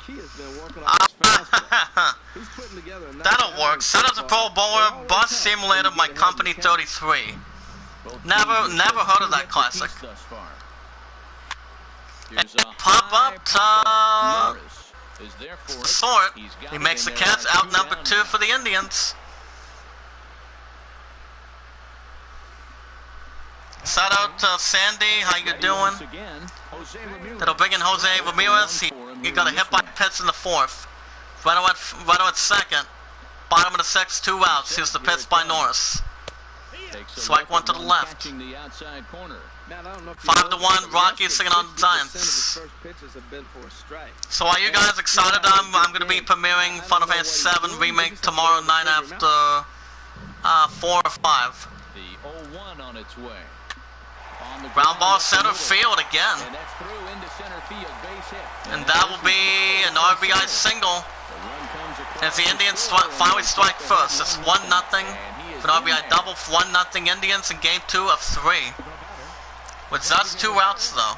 That'll work. Set as a Pro Bowler. Bus Simulator, My Company 33. Never heard of that classic. And pop up to Sort. He makes the catch. Out number 2 for the Indians. Shout out to Sandy, how you doing? That'll bring in Jose Ramirez. He got a hit by pitch in the 4th. Right at second. Bottom of the 6th, 2 outs. Here's the pitch by Norris. Strike 1 to the left. 5-1, Rockies singing on the Giants. So are you guys excited? I'm going to be premiering Final Fantasy 7 Remake tomorrow night after 4 or 5. The 0-1 on its way. Ground ball center field again. And that will be an RBI single. As the Indians finally strike first. It's 1-0 for an RBI double. 1-0 Indians in game 2 of 3. With just 2 outs though.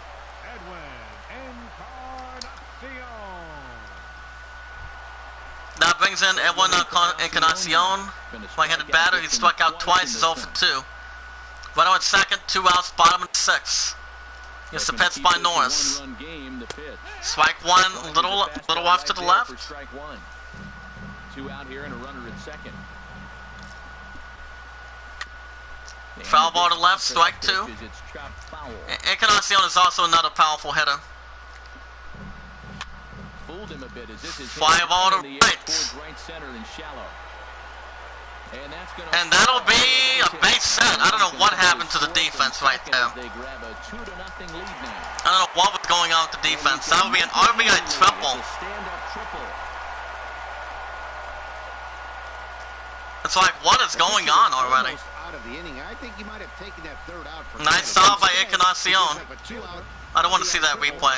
That brings in Edwin Encarnacion. Right-handed batter. He struck out twice. He's 0 for 2. Runner at second, 2 outs, bottom of the 6th. Here's the pitch by Norris. Strike 1, little off to the left. 2 out here and a runner at second. Foul ball to left, strike 2. Encarnacion is also another powerful hitter. Fly ball to right. And that'll be a base set. I don't know what happened to the defense right there. I don't know what was going on with the defense. That would be an RBI triple. It's like, what is going on already? Nice stop by Encarnacion. I don't want to see that replay.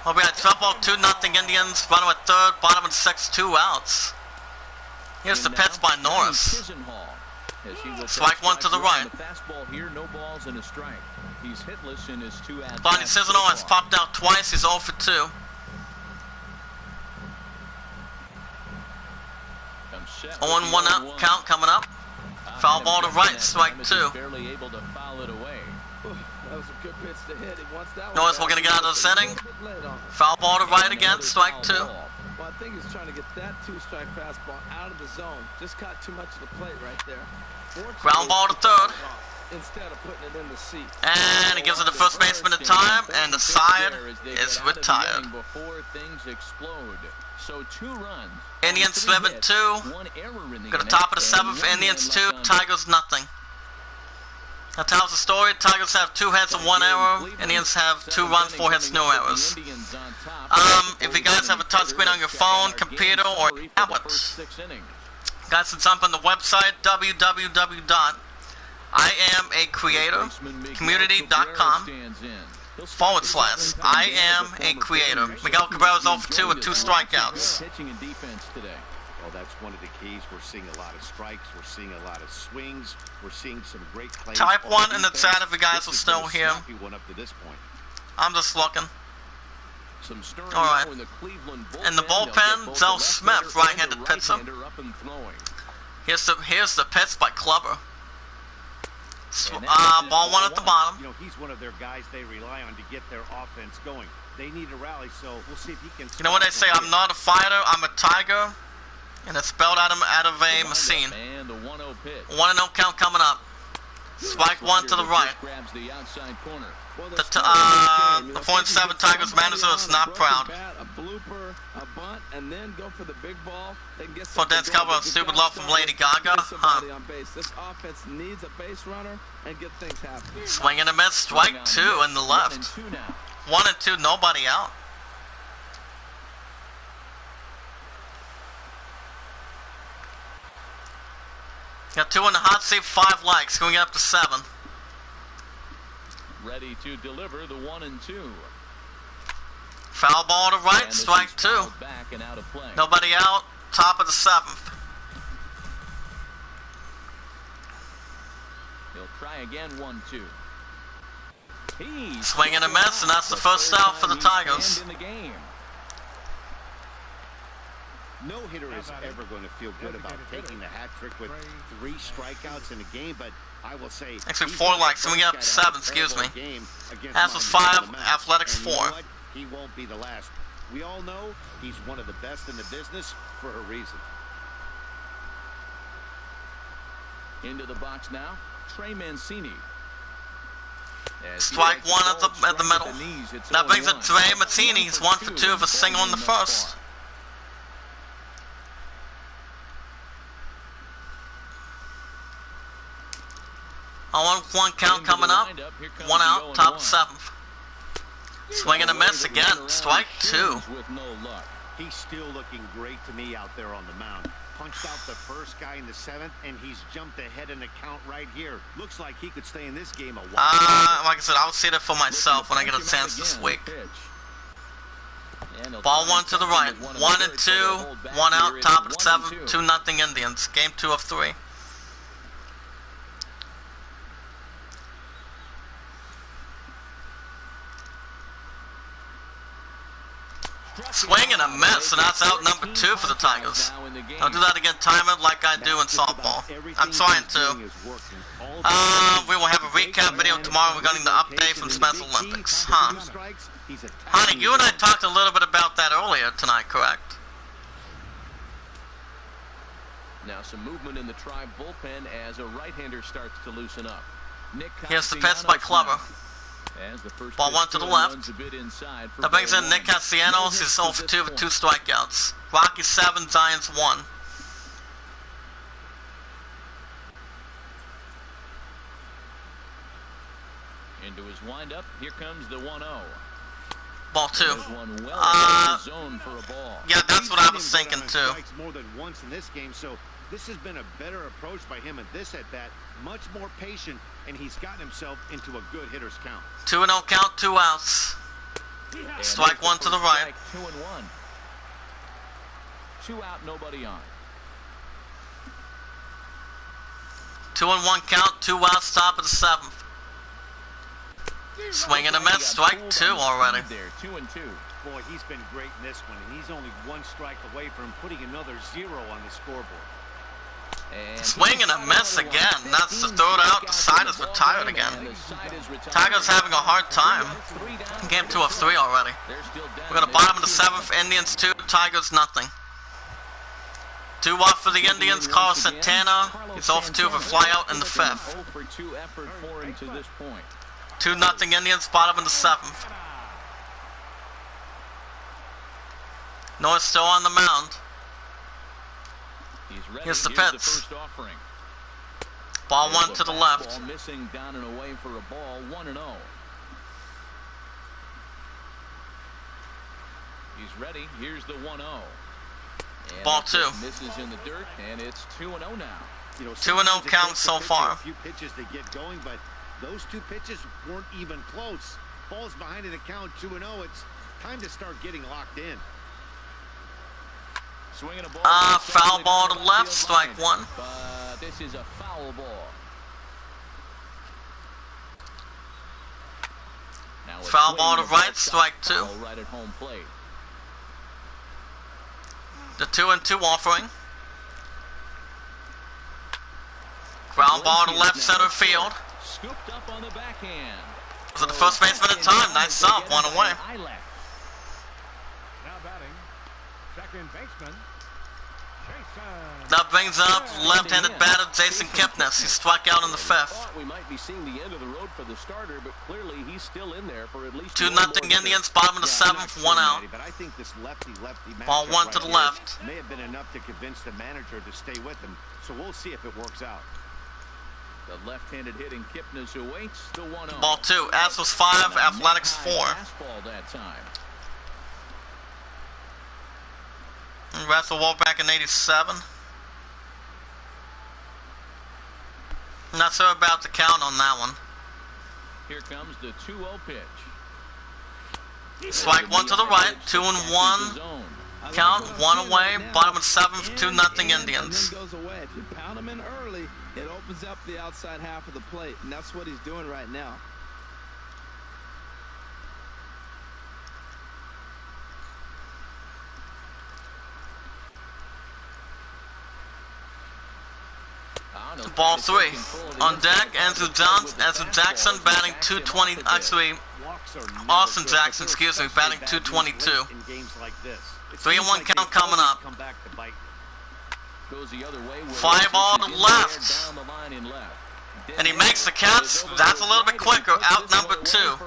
RBI triple, 2-0 Indians. Runner at third, bottom of the 6th, 2 outs. Here's the pitch by Norris. Strike 1 to the right. Bonnie Cizano has popped out twice. He's 0 for 2. 0-1 out count coming up. Foul ball to right. Strike 2. Norris will going to get out of this inning. Foul ball to right again. Strike 2. Well, I think he's trying to get that 2-strike fastball out of the zone. Just caught too much of the plate right there. Ground ball to third. Instead of putting it in the seat. And he gives it to first baseman in time, and the side is retired. So 2 runs. Indians 7-2. Got the top of the 7th. Indians 2. Tigers nothing. That tells the story. Tigers have 2 hits and 1 error. Indians have 2 runs, 4 hits, no errors. If you guys have a touchscreen on your phone, computer, or tablet, guys can jump on the website www.iamacreator.com/I-am-a-creator. Miguel Cabrera's 0 for 2 with 2 strikeouts. Well, that's one of the keys. We're seeing a lot of strikes. We're seeing a lot of swings. We're seeing some great plays. Type 1 in the chat if you guys are still here. I'm just looking. Alright. In the bullpen, Zell Smith, right-handed pitcher. Here's the pitch by Clubber. Ball 1 at the bottom. You know, he's one of their guys they rely on to get their offense going. They need a rally, so we'll see if he can. You know what they say? I'm not a fighter. I'm a tiger. And it's spelled out of a machine. 1-0 count coming up. Strike one to the right. Grabs the outside corner. The 0.7 Tigers manager is not proud. A blooper, a bunt, and then go for the big ball. They can get For Dance cover of Stupid Love from Lady Gaga. Huh. on base. This offense needs a base runner and get things happening. Swing and a miss. Strike two in the left. 1 and 2, nobody out. Got 2 in the hot seat, 5 likes, going up to 7. Ready to deliver the 1 and 2. Foul ball to right, strike 2. Back and out of play. Nobody out, top of the 7th. He'll try again, 1-2. Swing and a miss, and that's the first out for the Tigers. In the game. No hitter is ever going to feel good about taking the hat trick with 3 strikeouts in a game, but I will say actually 4 likes, and we got 7, excuse me. As was 5, athletics 4. He won't be the last. We all know he's one of the best in the business for a reason. Into the box now, Trey Mancini. Strike 1 at the middle. That brings it Trey Mancini. He's 1 for 2 with a single in the first. On 1 count coming up. 1 out, top of 7th. Swing and a miss again. Strike 2. He's still looking great to me out there on the mound. Punched out the first guy in the 7th, and he's jumped ahead in the count right here. Looks like he could stay in this game a while. Like I said, I'll see that for myself when I get a chance this week. Ball 1 to the right. 1 and 2. 1 out, top of the 7th. 2-0 Indians. Game 2 of 3. Swing and a miss, and that's out number 2 for the Tigers. I'll do that again, time it like I do in softball. I'm trying to. We will have a recap video tomorrow regarding the update from Special Olympics. Honey, you and I talked a little bit about that earlier tonight, correct? Now some movement in the Tribe bullpen as a right-hander starts to loosen up. Here's the pitch by Clubber. Ball 1 to the left. That brings in Nick Castellanos. He's 0 for 2 with 2 strikeouts. Rocky 7, Giants 1. Into his windup. Here comes the 1-0. Ball 2. Yeah, that's what I was thinking too. More than once in this game, so this has been a better approach by him at this at-bat. Much more patient, and he's gotten himself into a good hitter's count. 2-0 count, 2 outs. Strike 1 to the right. 2-1. 2 out, nobody on. 2-1 count, 2 outs, top of the 7th. Swing and a miss, strike 2 already. 2-2. Boy, he's been great in this one, and he's only 1 strike away from putting another 0 on the scoreboard. Swing and a miss again. That's the third out. The side is retired again. Tigers having a hard time. Game 2 of 3 already. We're at the bottom of the 7th. Indians 2, Tigers nothing. 2 off for the Indians. Carlos Santana. He's 0 for 2 for flyout in the 5th. 2-0 Indians, bottom of the 7th. North still on the mound. Here's the pitch. Ball 1 to the left. Ball missing down and away for a ball. 1-0. He's ready. Here's the 1-0. Ball 2. Misses in the dirt, and it's 2-0 now. 2-0 count so far. A few pitches to get going, but those 2 pitches weren't even close. Ball's behind in the count, 2-0. It's time to start getting locked in. Foul ball to left, strike 1. But this is a foul ball. Now foul ball to right, strike 2. Right at home plate. The 2-2 offering. Ground ball to left center field. Scooped up on the backhand. Was it the first baseman in time? Nice stop, 1 away. Now batting, second baseman, Jason. That brings up left-handed batter Jason Kipnis. He struck out in the fifth. We might be seeing the end of the road for the starter, but clearly he's still in there for at least 2-0 Indians, bottom of the seventh, one out. But I think this lefty-lefty Ball matchup one to the here left. may have been enough to convince the manager to stay with him. So we'll see if it works out. The left-handed hitting Kipnis awaits the 1-0. Ball two. Astros 5, Athletics 4. Fastball that time. Russell Wall back in 87. Not sure about the count on that one. Here comes the 2-0 pitch. Strike one to the right, 2-1. Count, one away, bottom of seventh, 2-0 Indians. Goes away. If you pound him in early, it opens up the outside half of the plate, and that's what he's doing right now. Ball three. On deck, Andrew Jackson batting 220. Actually, Austin Jackson, excuse me, batting 222. 3-1 count coming up. Fly ball to left. And he makes the catch. That's a little bit quicker. Out number 2.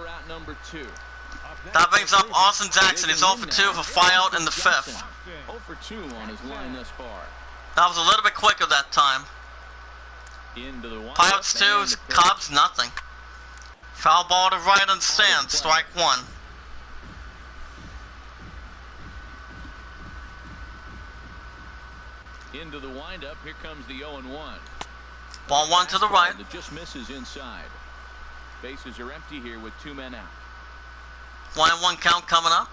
That brings up Austin Jackson. He's 0 for 2 for fly out in the fifth. 0 for 2 on his line thus far. That was a little bit quicker that time. Pirates 2, Cubs nothing. Foul ball to right on stand, strike one. Into the windup, here comes the 0-1. Ball one to the right. That just misses inside. Bases are empty here with 2 men out. 1-1 count coming up.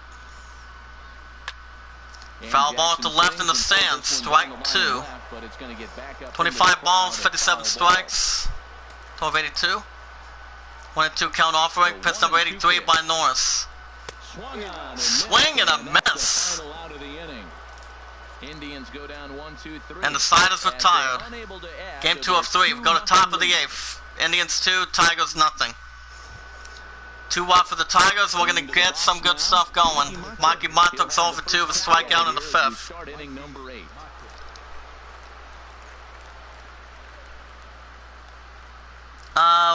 Foul ball to left in the stands, strike 2. 25 balls, 57 strikes. 12-82. 1-2 count offering. Pitch number 83 by Norris. Swing and a miss. Indians go down 1-2-3. And the side is retired. Game 2 of 3. We go to top of the 8th. Indians 2, Tigers nothing. 2 out for the Tigers. We're going to get some good stuff going. Mikey Montauk's 0 for 2 with a strikeout in the 5th.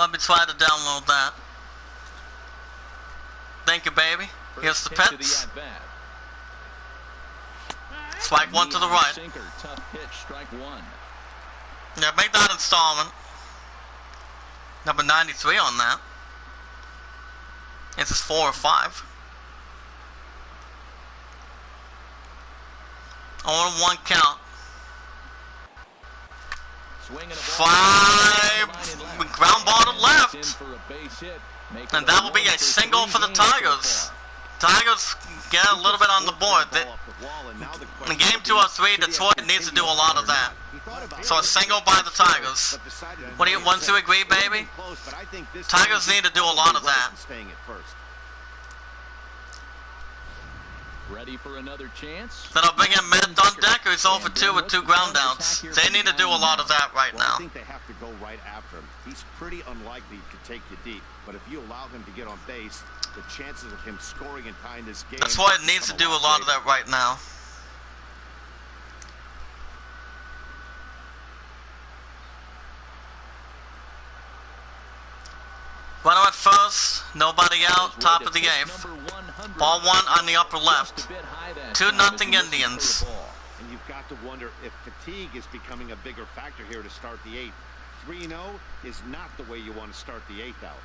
Let me try to download that. Thank you, baby. Here's the pitch. Strike one to the right. Yeah, make that installment. Number 93 on that. This is 4 or 5. 0-1 count. 5. Ground ball to left. And that will be a single for the Tigers. Tigers get a little bit on the board. In game 2 of 3, Detroit needs to do a lot of that. So a single by the Tigers. What do you want to agree, baby? Tigers need to do a lot of that. Ready for another chance? Then I'll bring in Matt Dundecker, who's 0 for 2 with 2 ground outs. They need to do a lot of that right now. I think they have to go right after him. He's pretty unlikely to take you deep, but if you allow him to get on base, the chances of him scoring and tying this game. That's why it needs to do a lot of that right now. Runner at first, nobody out, top of the 8th. Ball one on the upper left. 2-0 Indians. And you've got to wonder if fatigue is becoming a bigger factor here to start the 8th. 3-0 is not the way you want to start the 8th out.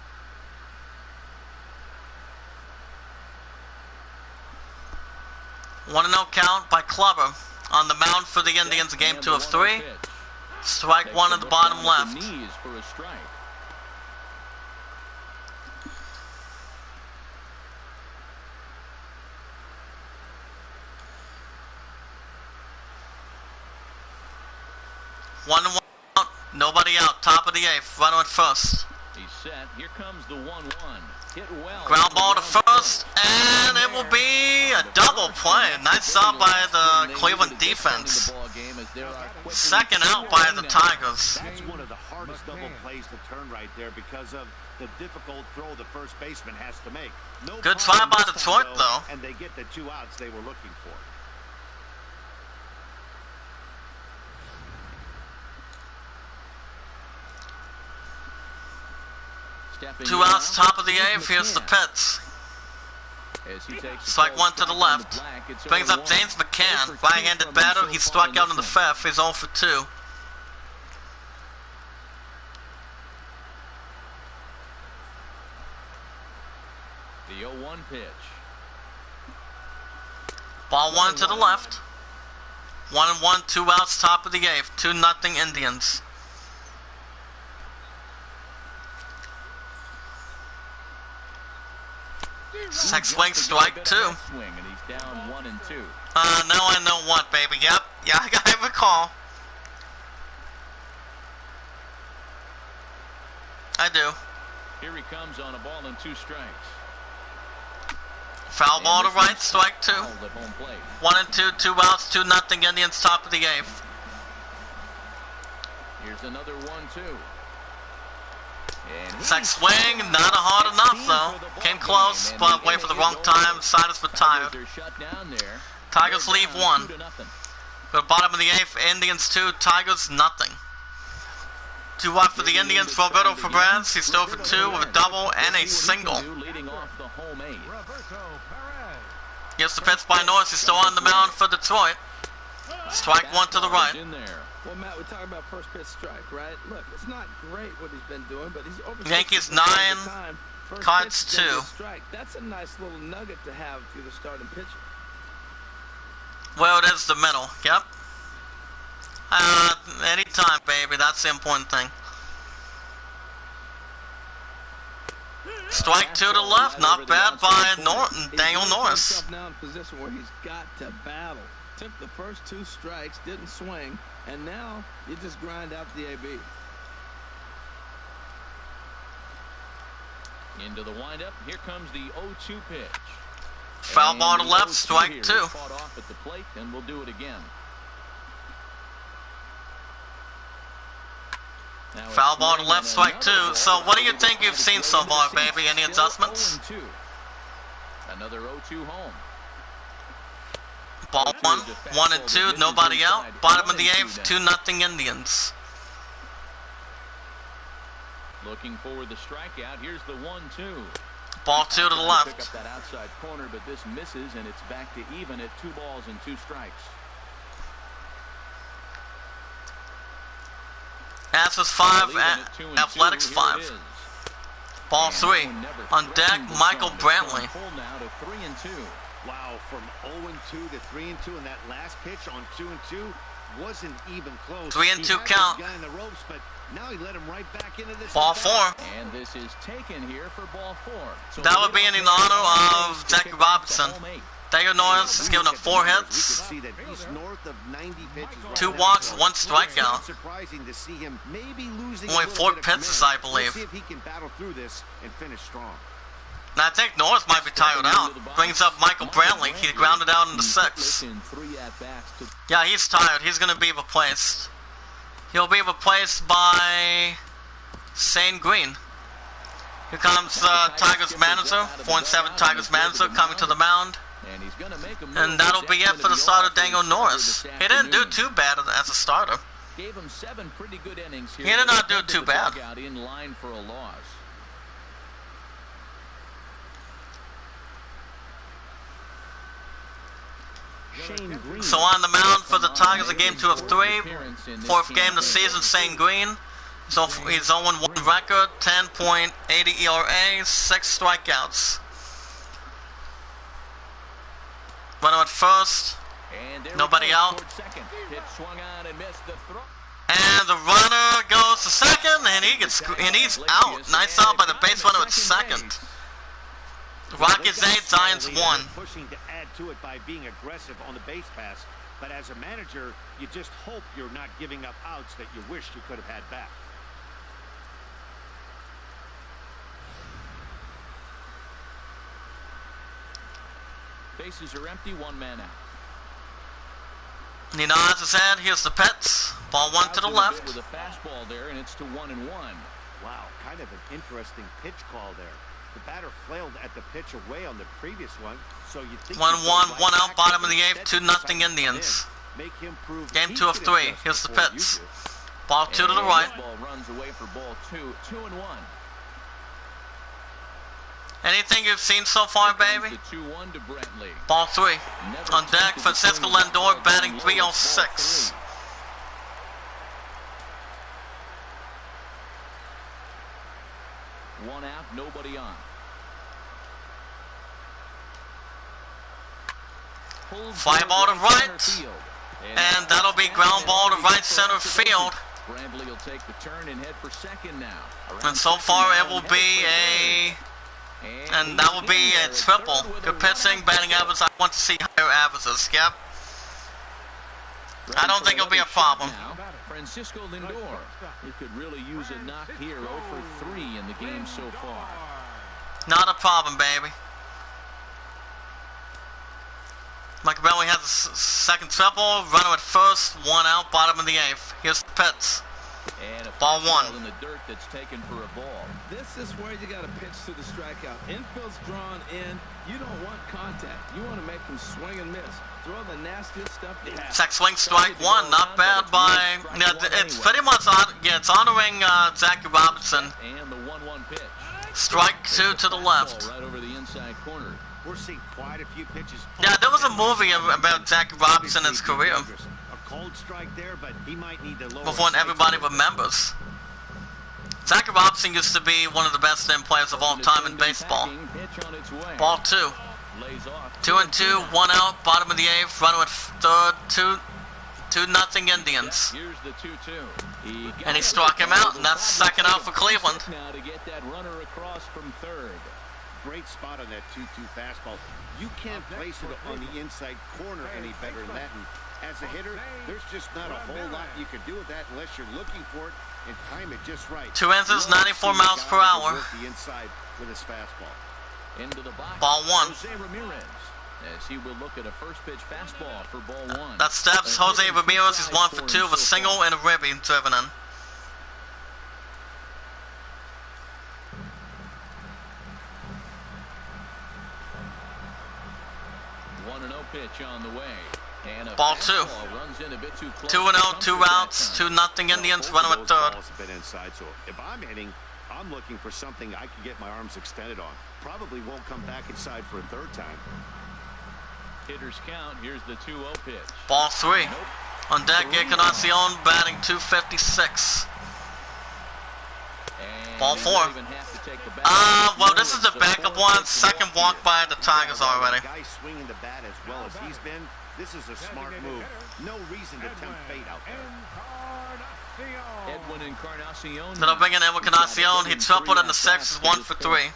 One 1-0 count by Clubber on the mound for the Indians in game 2 of 3. Strike one at the bottom left. 1-1 out, nobody out, top of the 8th, runner at first. He's set. Here comes the 1-1. Hit well. Ground ball to first, and it will be a double play. Nice job by the Cleveland defense. Second out by the Tigers. That's one of the hardest double plays to turn right there because of the difficult throw the first baseman has to make. Good try by Detroit, though. And they get the 2 outs they were looking for. 2 outs, top of the 8th. Here's the Pitts. Strike 1 to the left. Brings up James McCann. Right-handed batter. He struck out in the 5th. He's 0 for 2. The 0-1 pitch. Ball 1 to the left. 1-1, 2 outs, top of the 8th. 2-0 Indians. Sex swing, strike 2. Swing, and he's down 1-2. Now I know what, baby. Yep. Yeah, I have a call. I do. Here he comes on a ball and 2 strikes. Foul ball to right, strike 2. Fouled at home plate. 1-2, 2 outs, 2-0 Indians, top of the 8th. Here's another 1-2. Sex swing, not hard enough though. Came close, but wait for the wrong time. Siders retired. Tigers leave 1. Go to bottom of the 8th, Indians 2, Tigers nothing. 2 out for the Indians, Roberto Perez. He's still for 2 with a double and a single. Here's the pitch by Norris. He's still on the mound for Detroit. Strike 1 to the right. Well, Matt, we're talking about first pitch strike, right? Look, it's not great what he's been doing, but he's over. Yankees 9, Cards 2. That's a nice little nugget to have through the starting pitcher. Well, it is the middle. Yep. Anytime, baby. That's the important thing. Strike 2 to the left. Not bad by Daniel Norris. Now in a position where he's got to battle. Took the first 2 strikes, didn't swing, and now you just grind out the AB. Into the windup. Here comes the 0-2 pitch. Foul ball to left, strike 2. Fought off at the plate, and we'll do it again. Foul ball to left, strike 2. So what do you think you've seen so far, baby? Any adjustments? Another 0-2 home. Ball 1, 1-2, nobody out. Bottom of the 8th, 2-0 Indians. Looking for the strikeout. Here's the 1-2. Ball 2 to the Pick left. up that outside corner, but this misses, and it's back to even at 2 balls and 2 strikes. Asses 5, Athletics 5. Ball 3. On deck, Michael Brantley. Wow, from 0-2 to 3-2, and that last pitch on 2-2 wasn't even close. 3-2 count. Guy in the ropes, but now he let him right back into this. Ball 4. And this is taken here for ball 4. So that would be in honor of Jackie Robinson. Daniel Norris has given up 4 hits, 2 walks, 1 strikeout. Surprising to see him maybe losing only 4 pitches, I believe. See if he can battle through this and finish strong. And I think Norris might be tired out. Brings up Michael Brantley. He grounded out in the 6th. Yeah, he's tired. He's going to be replaced. He'll be replaced by Shane Green. Here comes Tigers manager, 4-7 Tigers manager coming to the mound. And that'll be it for the starter, Daniel Norris. He didn't do too bad as a starter. Gave him 7 pretty good innings here. He did not do too bad. In line for a loss. So on the mound for the Tigers, a game 2 of 3. 4th game of the season, Shane Green. So he's 0-1 record, 10.80 ERA, 6 strikeouts. Runner at first, nobody out. And the runner goes to second, and he's out. Nice out by the base runner at second. Rockies 8, Giants 1. Pushing to add to it by being aggressive on the base pass, but as a manager, you just hope you're not giving up outs that you wish you could have had back. Bases are empty, 1 man out. He nods his head. Here's the Pets. Ball 1 to the left. With a fastball there, and it's to 1-1. Wow, kind of an interesting pitch call there. The batter flailed at the pitch away on the previous one, so you think 1-1, 1 out, bottom of the 8th, 2-0 Indians. Game 2 of 3. Here's the Pets. Ball 2 to the right. Ball runs away for ball 2, 2-1. Anything you've seen so far, baby? The 2-1 to Brantley. Ball 3. On deck, Francisco Lindor batting 306. One out, nobody on. Fly ball to right. And that'll be ground ball to right center field. Brantley will take the turn and head for second now. And so far it will be and that will be a triple. Good pitching, batting average. I want to see higher averages. Yep. I don't think it'll be a problem. Francisco Lindor. He could really use a knock here. 0 for 3 in the game so far. Not a problem, baby. Mike Belly has a second triple. Runner at first. 1 out. Bottom of the 8th. Here's the pitch. And a ball 1. In the dirt that's taken for a ball. This is where you got to pitch to the strikeout. Infield's drawn in. You don't want contact. You want to make them swing and miss. Throw the nastiest stuff you have. Check swing, strike 1. Not bad by. Yeah, it's pretty much it's honoring Jackie Robinson. And the 1-1 pitch. Strike 2 to the left. Right over the inside corner. We're seeing quite a few pitches. Yeah, there was a movie about Jackie Robinson and his career. A cold strike there, but he might need to lower. Of one everybody remembers. Jackie Robinson used to be one of the best players of all time in baseball. Ball 2. 2-2, 1 out, bottom of the 8th, runner at third, 2-0 Indians. Here's the 2-2. And he struck him out, and that's second out for Cleveland. Now to get that runner across from third. Great spot on that 2-2 fastball. You can't place it on the inside corner any better than that. And as a hitter, there's just not a whole lot you can do with that unless you're looking for it and time it just right. 2 innings, 94 miles per hour. The inside with his fastball. Into the box. Ball 1. Jose Ramirez, as he will look at a first pitch fastball for ball 1. That steps Jose Ramirez. He's 1 for 2 with a single and a ribby driven in. Pitch on the way. And ball 2. 2-0, 2 outs, 2-0 Indians, runner at third. Inside, so if I'm hitting, I'm looking for something I can get my arms extended on. Probably won't come back inside for a third time. Hitters count. Here's the 2-0 pitch. Ball 3. On deck, Encarnacion batting 256. Ball 4. Well, this is the backup one. Second walk by the Tigers already. Guy swinging the bat as well as he's been. This is a smart move. No reason to tempt fate out there. Edwin Encarnacion. That'll bring in Edwin Encarnacion. He tripled in the 6th, is 1 for 3.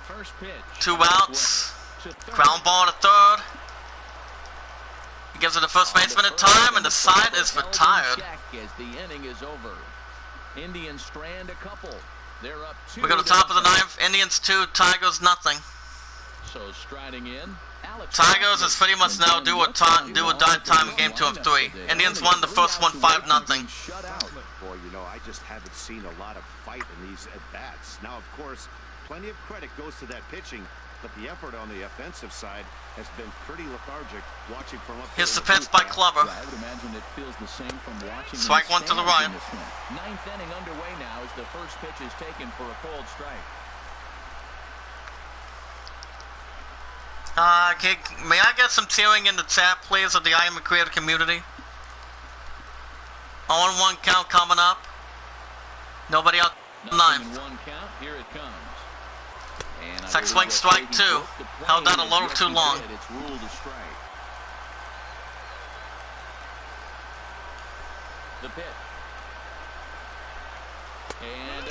First pitch. 2 outs. Ground ball to third. He gives it to first baseman in time, and the side is retired. As the inning is over. Indians strand a couple. They're up 2. We go to the top of the 9th. Indians 2, Tigers nothing. So striding in. Tigers is pretty much now do or die time in game 2 of 3. Indians won the first one 5-0. Boy, you know, I just haven't seen a lot of fight in these at-bats. Now, of course, plenty of credit goes to that pitching, but the effort on the offensive side has been pretty lethargic. Watching from up. Here's the pitch by Clubber. I would imagine it feels the same from watching. Strike 1 to the right. 9th inning underway now as the first pitch is taken for a cold strike. May I get some cheering in the chat, please, of the Iamacreator community? 0-1 count coming up. Nobody out. 9th. 1 count. Here it comes. Second swing, strike 2. Held that a little too long. It's ruled a strike. The pitch.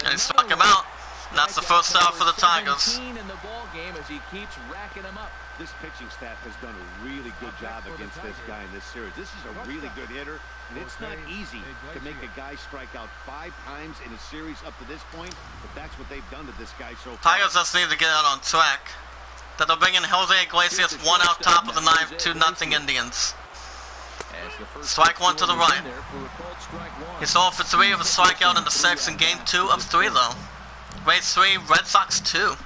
And he struck him out. And that's the first out for the Tigers. In the ball game as he keeps racking them up. This pitching staff has done a really good job against this guy in this series. This is a really good hitter, and it's not easy to make a guy strike out 5 times in a series up to this point, but that's what they've done to this guy so far. Tigers just need to get out on track. That'll bring in Jose Iglesias, 1 out, top of the 9th, 2-0 Indians. Strike 1 to the right. He's 0 for 3 of a strikeout in the 6th in game 2 of 3, though. Rays 3, Red Sox 2.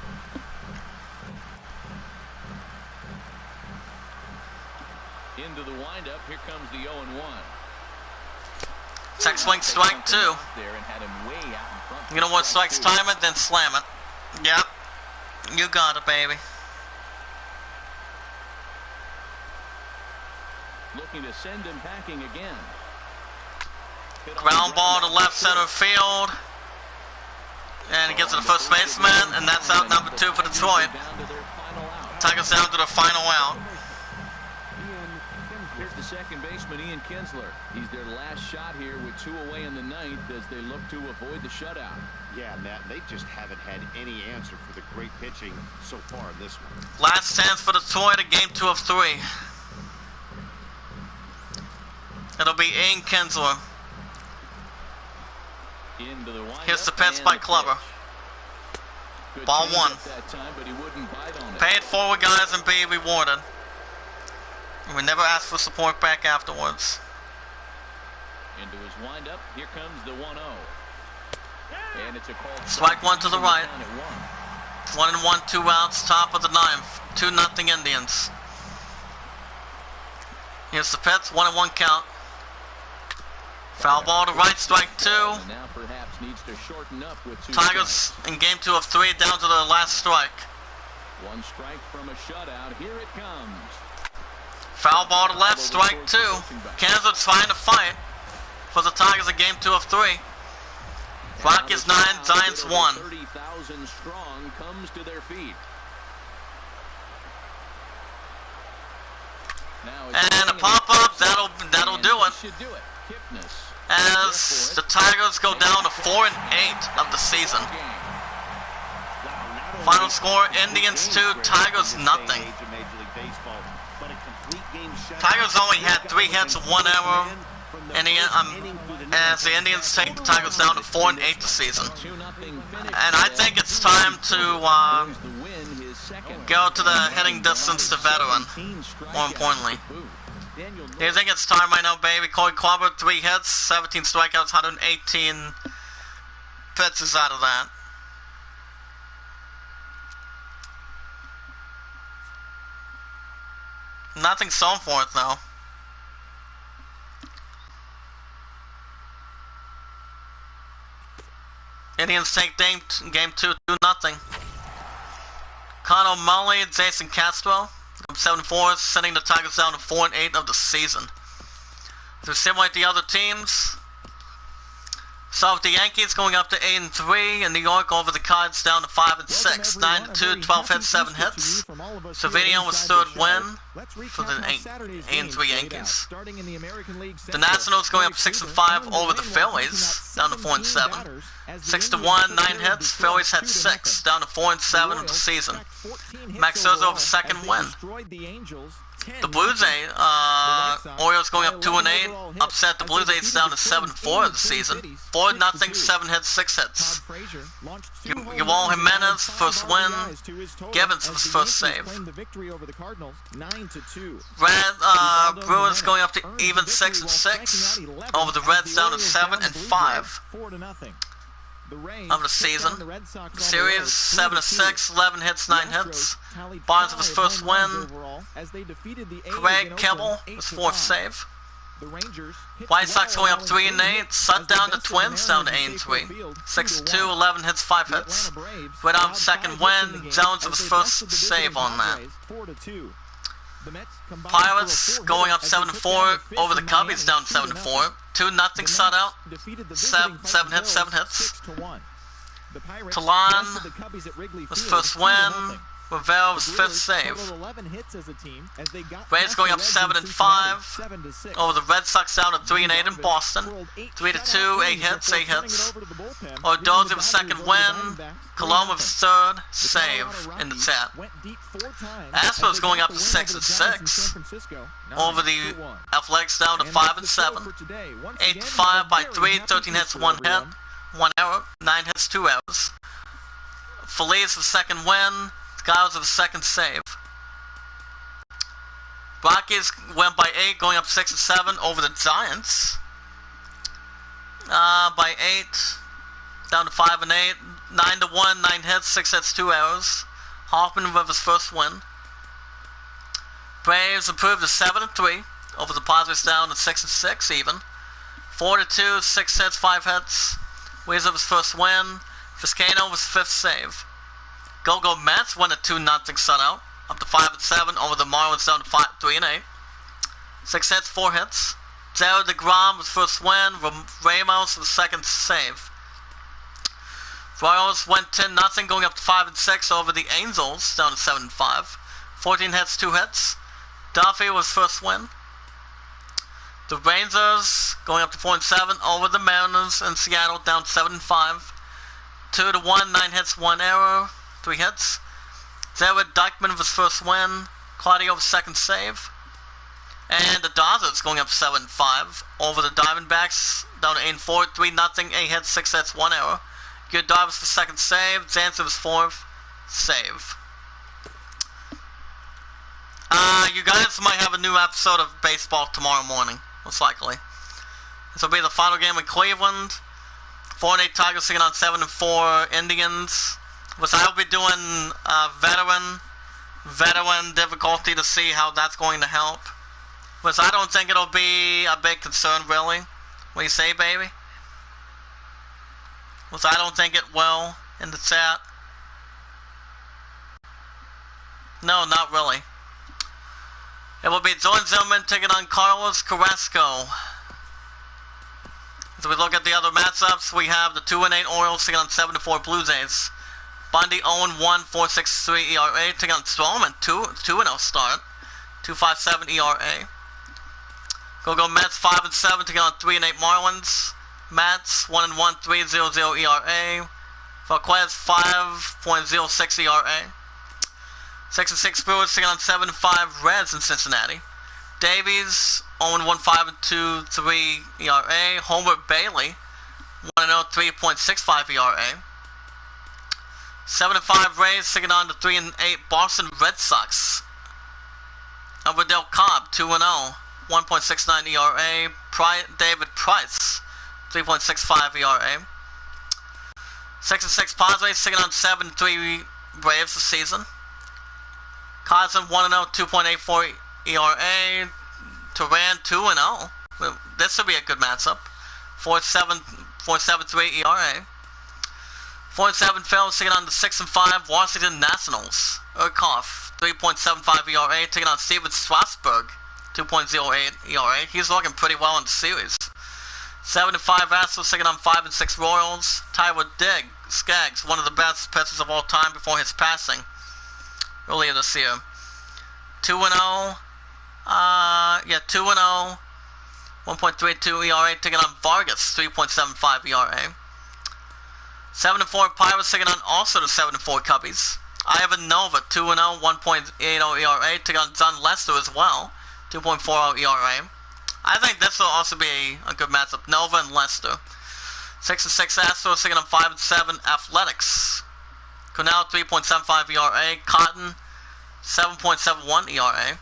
Into the windup, here comes the 0-1. Check swing, strike 2. You know what? Strikes, time it, then slam it. Yep. You got it, baby. Looking to send him packing again. Ground ball to left center field. And he gets to the first baseman, and that's out number 2 for Detroit. Tigers down to their final out. Here's the second baseman, Ian Kinsler. He's their last shot here with 2 away in the 9th as they look to avoid the shutout. Yeah, Matt, they just haven't had any answer for the great pitching so far in this one. Last chance for Detroit in game 2 of 3. It'll be Ian Kinsler. Here's the pitch by Clubber. Ball 1. Pay it forward, guys, and be rewarded. We never ask for support back afterwards. Into his windup, here comes the 1-0. And it's a call. Strike 1 to the right. 1-1, 2 outs, top of the 9th. 2-0 Indians. Here's the pitch, 1-1 count. Foul ball to right, strike 2. Tigers in game 2 of 3 down to their last strike. 1 strike from a shutout. Here it comes. Foul ball to left, strike 2. Kansas trying to fight for the Tigers in game 2 of 3. Rockies 9, Giants 1. 30,000 strong comes to their feet. And a pop-up, that'll do it. As the Tigers go down to 4-8 of the season. Final score, Indians 2, Tigers nothing. Tigers only had 3 hits and 1 error. As the Indians take the Tigers down to 4-8 this season. And I think it's time to go to the hitting distance to veteran, more importantly. Do you think it's time right now, baby? Corey Kluber, 3 hits, 17 strikeouts, 118 pitches out of that. Nothing shown for it, though. Indians take game 2, 2-0. Connor Mully, Jason Castro. 7-4, sending the Tigers down to 4-8 of the season. To simulate the other teams, so with the Yankees going up to 8-3, and New York over the Cards down to 5-6, 9-2, 12 hits, 7 hits. Savinio was 3rd win for the 8-3 Yankees. The Nationals going up 6-5 over the Phillies, down to 4-7. 6-1, 9 hits. Phillies had 6, down to 4-7 of the season. Max Scherzer over 2nd win. The Blue Jays, Orioles going up 2-8, upset the Blue Jays down to 7-4 of the season. 4-0, 7 hits, 6 hits. Joel Jimenez, first win. Givens was first save. Brewers going up to even 6-6 over the Reds down to 7-5 of the season. Series 7-6, 11 hits, 9 hits. Barnes with his first win. Craig Kimbrell was 4th save. White Sox going up 3-8. Sut down to Twins down to 8-3. 6-2, 11 hits, 5 hits. Red out 2nd win. Jones with his first save on that. Pirates going up 7-4 over the Cubbies down 7-4. 2-0 shutout. 7 hits, 7 hits. Talon was first win. Ravel was 5th save. Rays going up 7-5 over the Red Sox down to 3-8 in Boston. 3-2, 8 hits, 8 hits. Odozi with 2nd win. Colon with his 3rd save in the chat. Astros going up to 6-6 over the Athletics down to 5-7. 8-5 by 3, 13 hits, 1 hit, 1 error, 9 hits, 2 errors. Feliz with 2nd win. Skiles with a 2nd save. Rockies went by 8, going up 6-7 over the Giants. By 8, down to 5-8, 9-1, 9 hits, 6 hits, 2 errors. Hoffman with his first win. Braves improved to 7-3 over the Padres down to 6-6 even. 4-2, 6 hits, 5 hits. Weezer was first win. Fiscano was 5th save. Go-Go Mets won a 2-0 shutout. Up to 5-7 over the Marlins down to 3-8. 6 hits, 4 hits. Jared DeGrom was first win. Ramos was 2nd save. Royals went 10-0 going up to 5-6 over the Angels down to 7-5. 14 hits, 2 hits. Duffy was first win. The Rangers going up to 4-7 over the Mariners in Seattle down to 7-5. 2-1, 9 hits, 1 error, 3 hits. Jared Dykman was first win. Claudio was 2nd save. And the Dodgers going up 7-5 over the Diamondbacks down to 8-4, 3-0, 8 hits, 6 hits, 1 error. Good Darvis for 2nd save. Jansen was 4th save. You guys might have a new episode of baseball tomorrow morning, most likely. This will be the final game in Cleveland. 4-8 Tigers taking on 7-4 Indians. Which I will be doing veteran difficulty to see how that's going to help. Which I don't think it'll be a big concern, really. What do you say, baby? Which I don't think it will in the chat. No, not really. It will be Jordan Zimmerman taking on Carlos Carrasco. As we look at the other matchups, we have the 2-8 Orioles taking on 7-4 Blue Jays. Bundy 0-1, 4.63 ERA taking on Stroman, 2-0 start, 2.57 ERA. Go Mets 5-7 taking on 3-8 Marlins. Mets 1-1, 3.00 ERA. Valquez 5.06 ERA. 6-6 Brewers taking on 7-5 Reds in Cincinnati. Davies 0-1, 5.23 ERA. Homer Bailey 1-0, 3.65 ERA. 7-5 Rays taking on the 3-8 Boston Red Sox. Aberdell Cobb 2-0, 1.69 ERA. David Price 3.65 ERA. 6-6 Padres taking on 7-3 Braves this season. Cousin 1-0, 2.84 ERA. Turan 2-0. This will be a good matchup. 4.73 ERA. 4-7 Phillies taking on the 6-5 Washington Nationals. Urkoff 3.75 ERA taking on Steven Strasburg 2.08 ERA. He's looking pretty well in the series. 7-5 Astros taking on 5-6 Royals. Tyler Skaggs, one of the best pitchers of all time before his passing earlier this year. 2-0. 2-0. 1.32 ERA taking on Vargas 3.75 ERA. 7-4 Pirates taking on also the 7-4 Cubbies. Ivan Nova 2-0, 1.80 ERA taking on John Lester as well, 2.40 ERA. I think this will also be a good matchup. Nova and Lester. 6-6 Astros taking on 5-7 Athletics. Cornell 3.75 ERA. Cotton 7.71 ERA.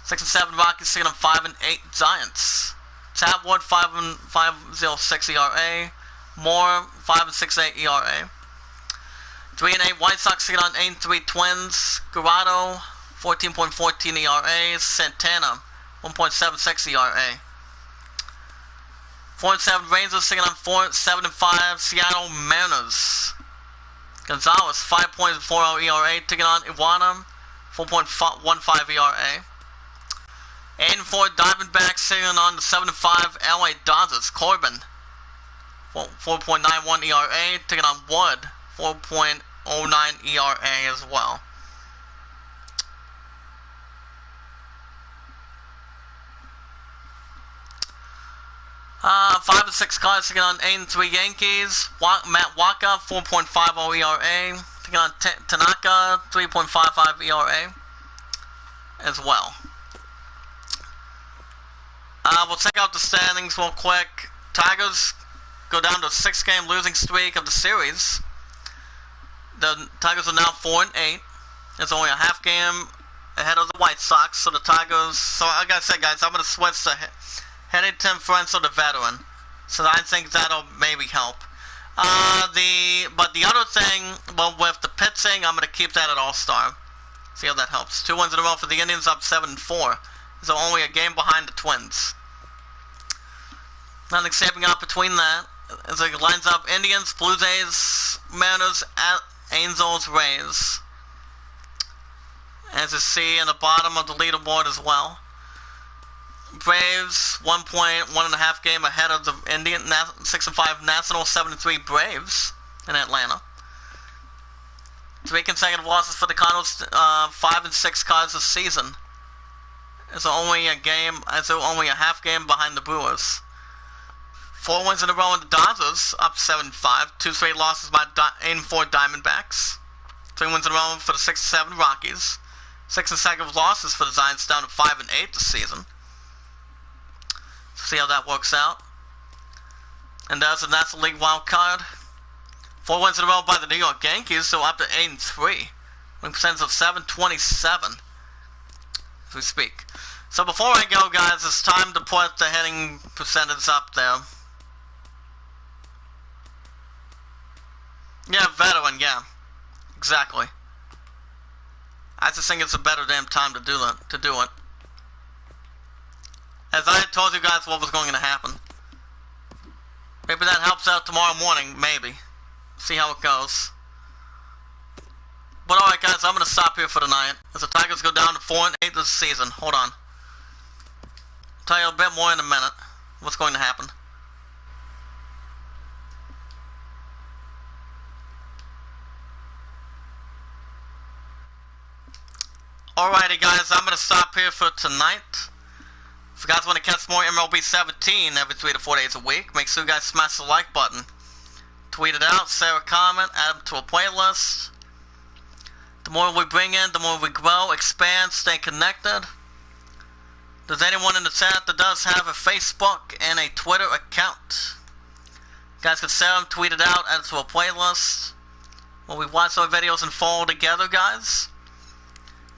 6-7 Rockies taking on 5-8 Giants. Chatwood 5.06 ERA. Moore 5.68 ERA. 3-8 White Sox taking on 8-3 Twins. Garado 14.14 ERA. Santana 1.76 ERA. 4-7 Rangers taking on 7-5 Seattle Mariners. Gonzalez 5.40 ERA taking on Iwana 4.15 ERA. 8-4 Diamondbacks taking on the 7-5 LA Dodgers. Corbin 4.91 ERA taking on Wood 4.09 ERA as well. Five and 6 Cards taking on 8-3 Yankees. Matt Waka 4.50 ERA taking on Tanaka 3.55 ERA as well. We'll check out the standings real quick. Tigers go down to a 6-game losing streak of the series. The Tigers are now 4-8. There's only a half game ahead of the White Sox. So the Tigers. So like I said, guys, I'm gonna switch to Hennington, Frenzel, the veteran. So I think that'll maybe help. But the other thing, well, with the pitching, I'm gonna keep that at All-Star. See how that helps. 2 wins in a row for the Indians, up 7-4. So only a game behind the Twins. Nothing shaping out between that. As it lines up Indians, Blue Jays, Mariners, Angels, Rays. As you see in the bottom of the leaderboard as well. Braves, 1.5 game ahead of the Indian, 6-5 Nationals, 7-3 Braves in Atlanta. 3 consecutive losses for the Cardinals, 5-6 Cards this season. It's only a half game behind the Brewers. 4 wins in a row in the Dodgers, up 7-5. 2 straight losses by 8-4 Diamondbacks. 3 wins in a row for the 6-7 Rockies. 6 consecutive losses for the Giants, down to 5-8 this season. See how that works out. And there's the National League wild card. 4 wins in a row by the New York Yankees, so up to 8-3. Win percentage of 727 as we speak. So before I go, guys, it's time to put the hitting percentage up there. Yeah, veteran, yeah. Exactly. I just think it's a better damn time to do it. As I had told you guys what was going to happen. Maybe that helps out tomorrow morning, maybe. See how it goes. But alright guys, I'm going to stop here for tonight. As the Tigers go down to 4-8 this season. Hold on. I'll tell you a bit more in a minute. What's going to happen. Alrighty guys, I'm going to stop here for tonight. If you guys want to catch more MLB 17 every 3 to 4 days a week, make sure you guys smash the like button. Tweet it out, share a comment, add them to a playlist. The more we bring in, the more we grow, expand, stay connected. There's anyone in the chat that does have a Facebook and a Twitter account. You guys can share them, tweet it out, add it to a playlist. When we watch our videos and follow together, guys,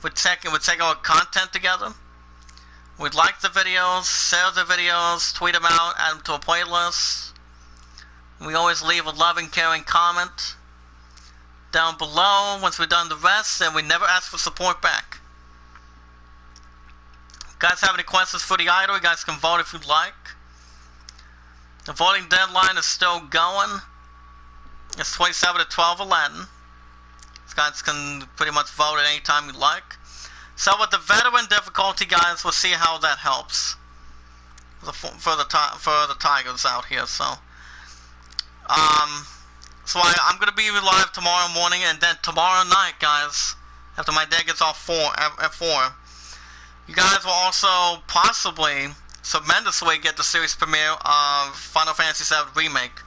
we're taking our content together. We'd like the videos, share the videos, tweet them out, add them to a playlist. We always leave a loving, caring comment down below once we've done the rest, and we never ask for support back. If you guys have any questions for the idol, you guys can vote if you'd like. The voting deadline is still going. It's 27 to 12/11. You guys can pretty much vote at any time you like. So with the veteran difficulty, guys, we'll see how that helps for the Tigers out here. So, I'm gonna be live tomorrow morning, and then tomorrow night, guys, after my day gets off at 4, you guys will also possibly tremendously get the series premiere of Final Fantasy VII Remake.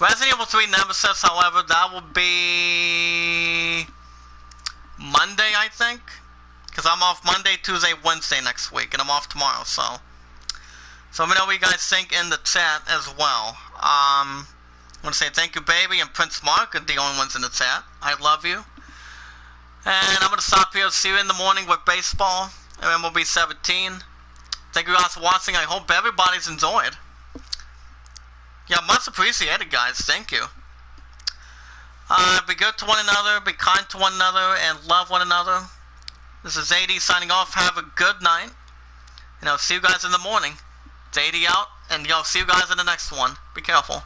Resident Evil 3 Nemesis, however, that will be Monday, I think. Because I'm off Monday, Tuesday, Wednesday next week, and I'm off tomorrow, so let me know what you guys think in the chat as well. I want to say thank you, Baby, and Prince Mark are the only ones in the chat. I love you. And I'm going to stop here. See you in the morning with baseball and MLB 17. Thank you guys for watching. I hope everybody's enjoyed. Yeah, much appreciated, guys. Thank you. Be good to one another, be kind to one another, and love one another. This is AD signing off. Have a good night. And I'll see you guys in the morning. It's AD out, and I'll see you guys in the next one. Be careful.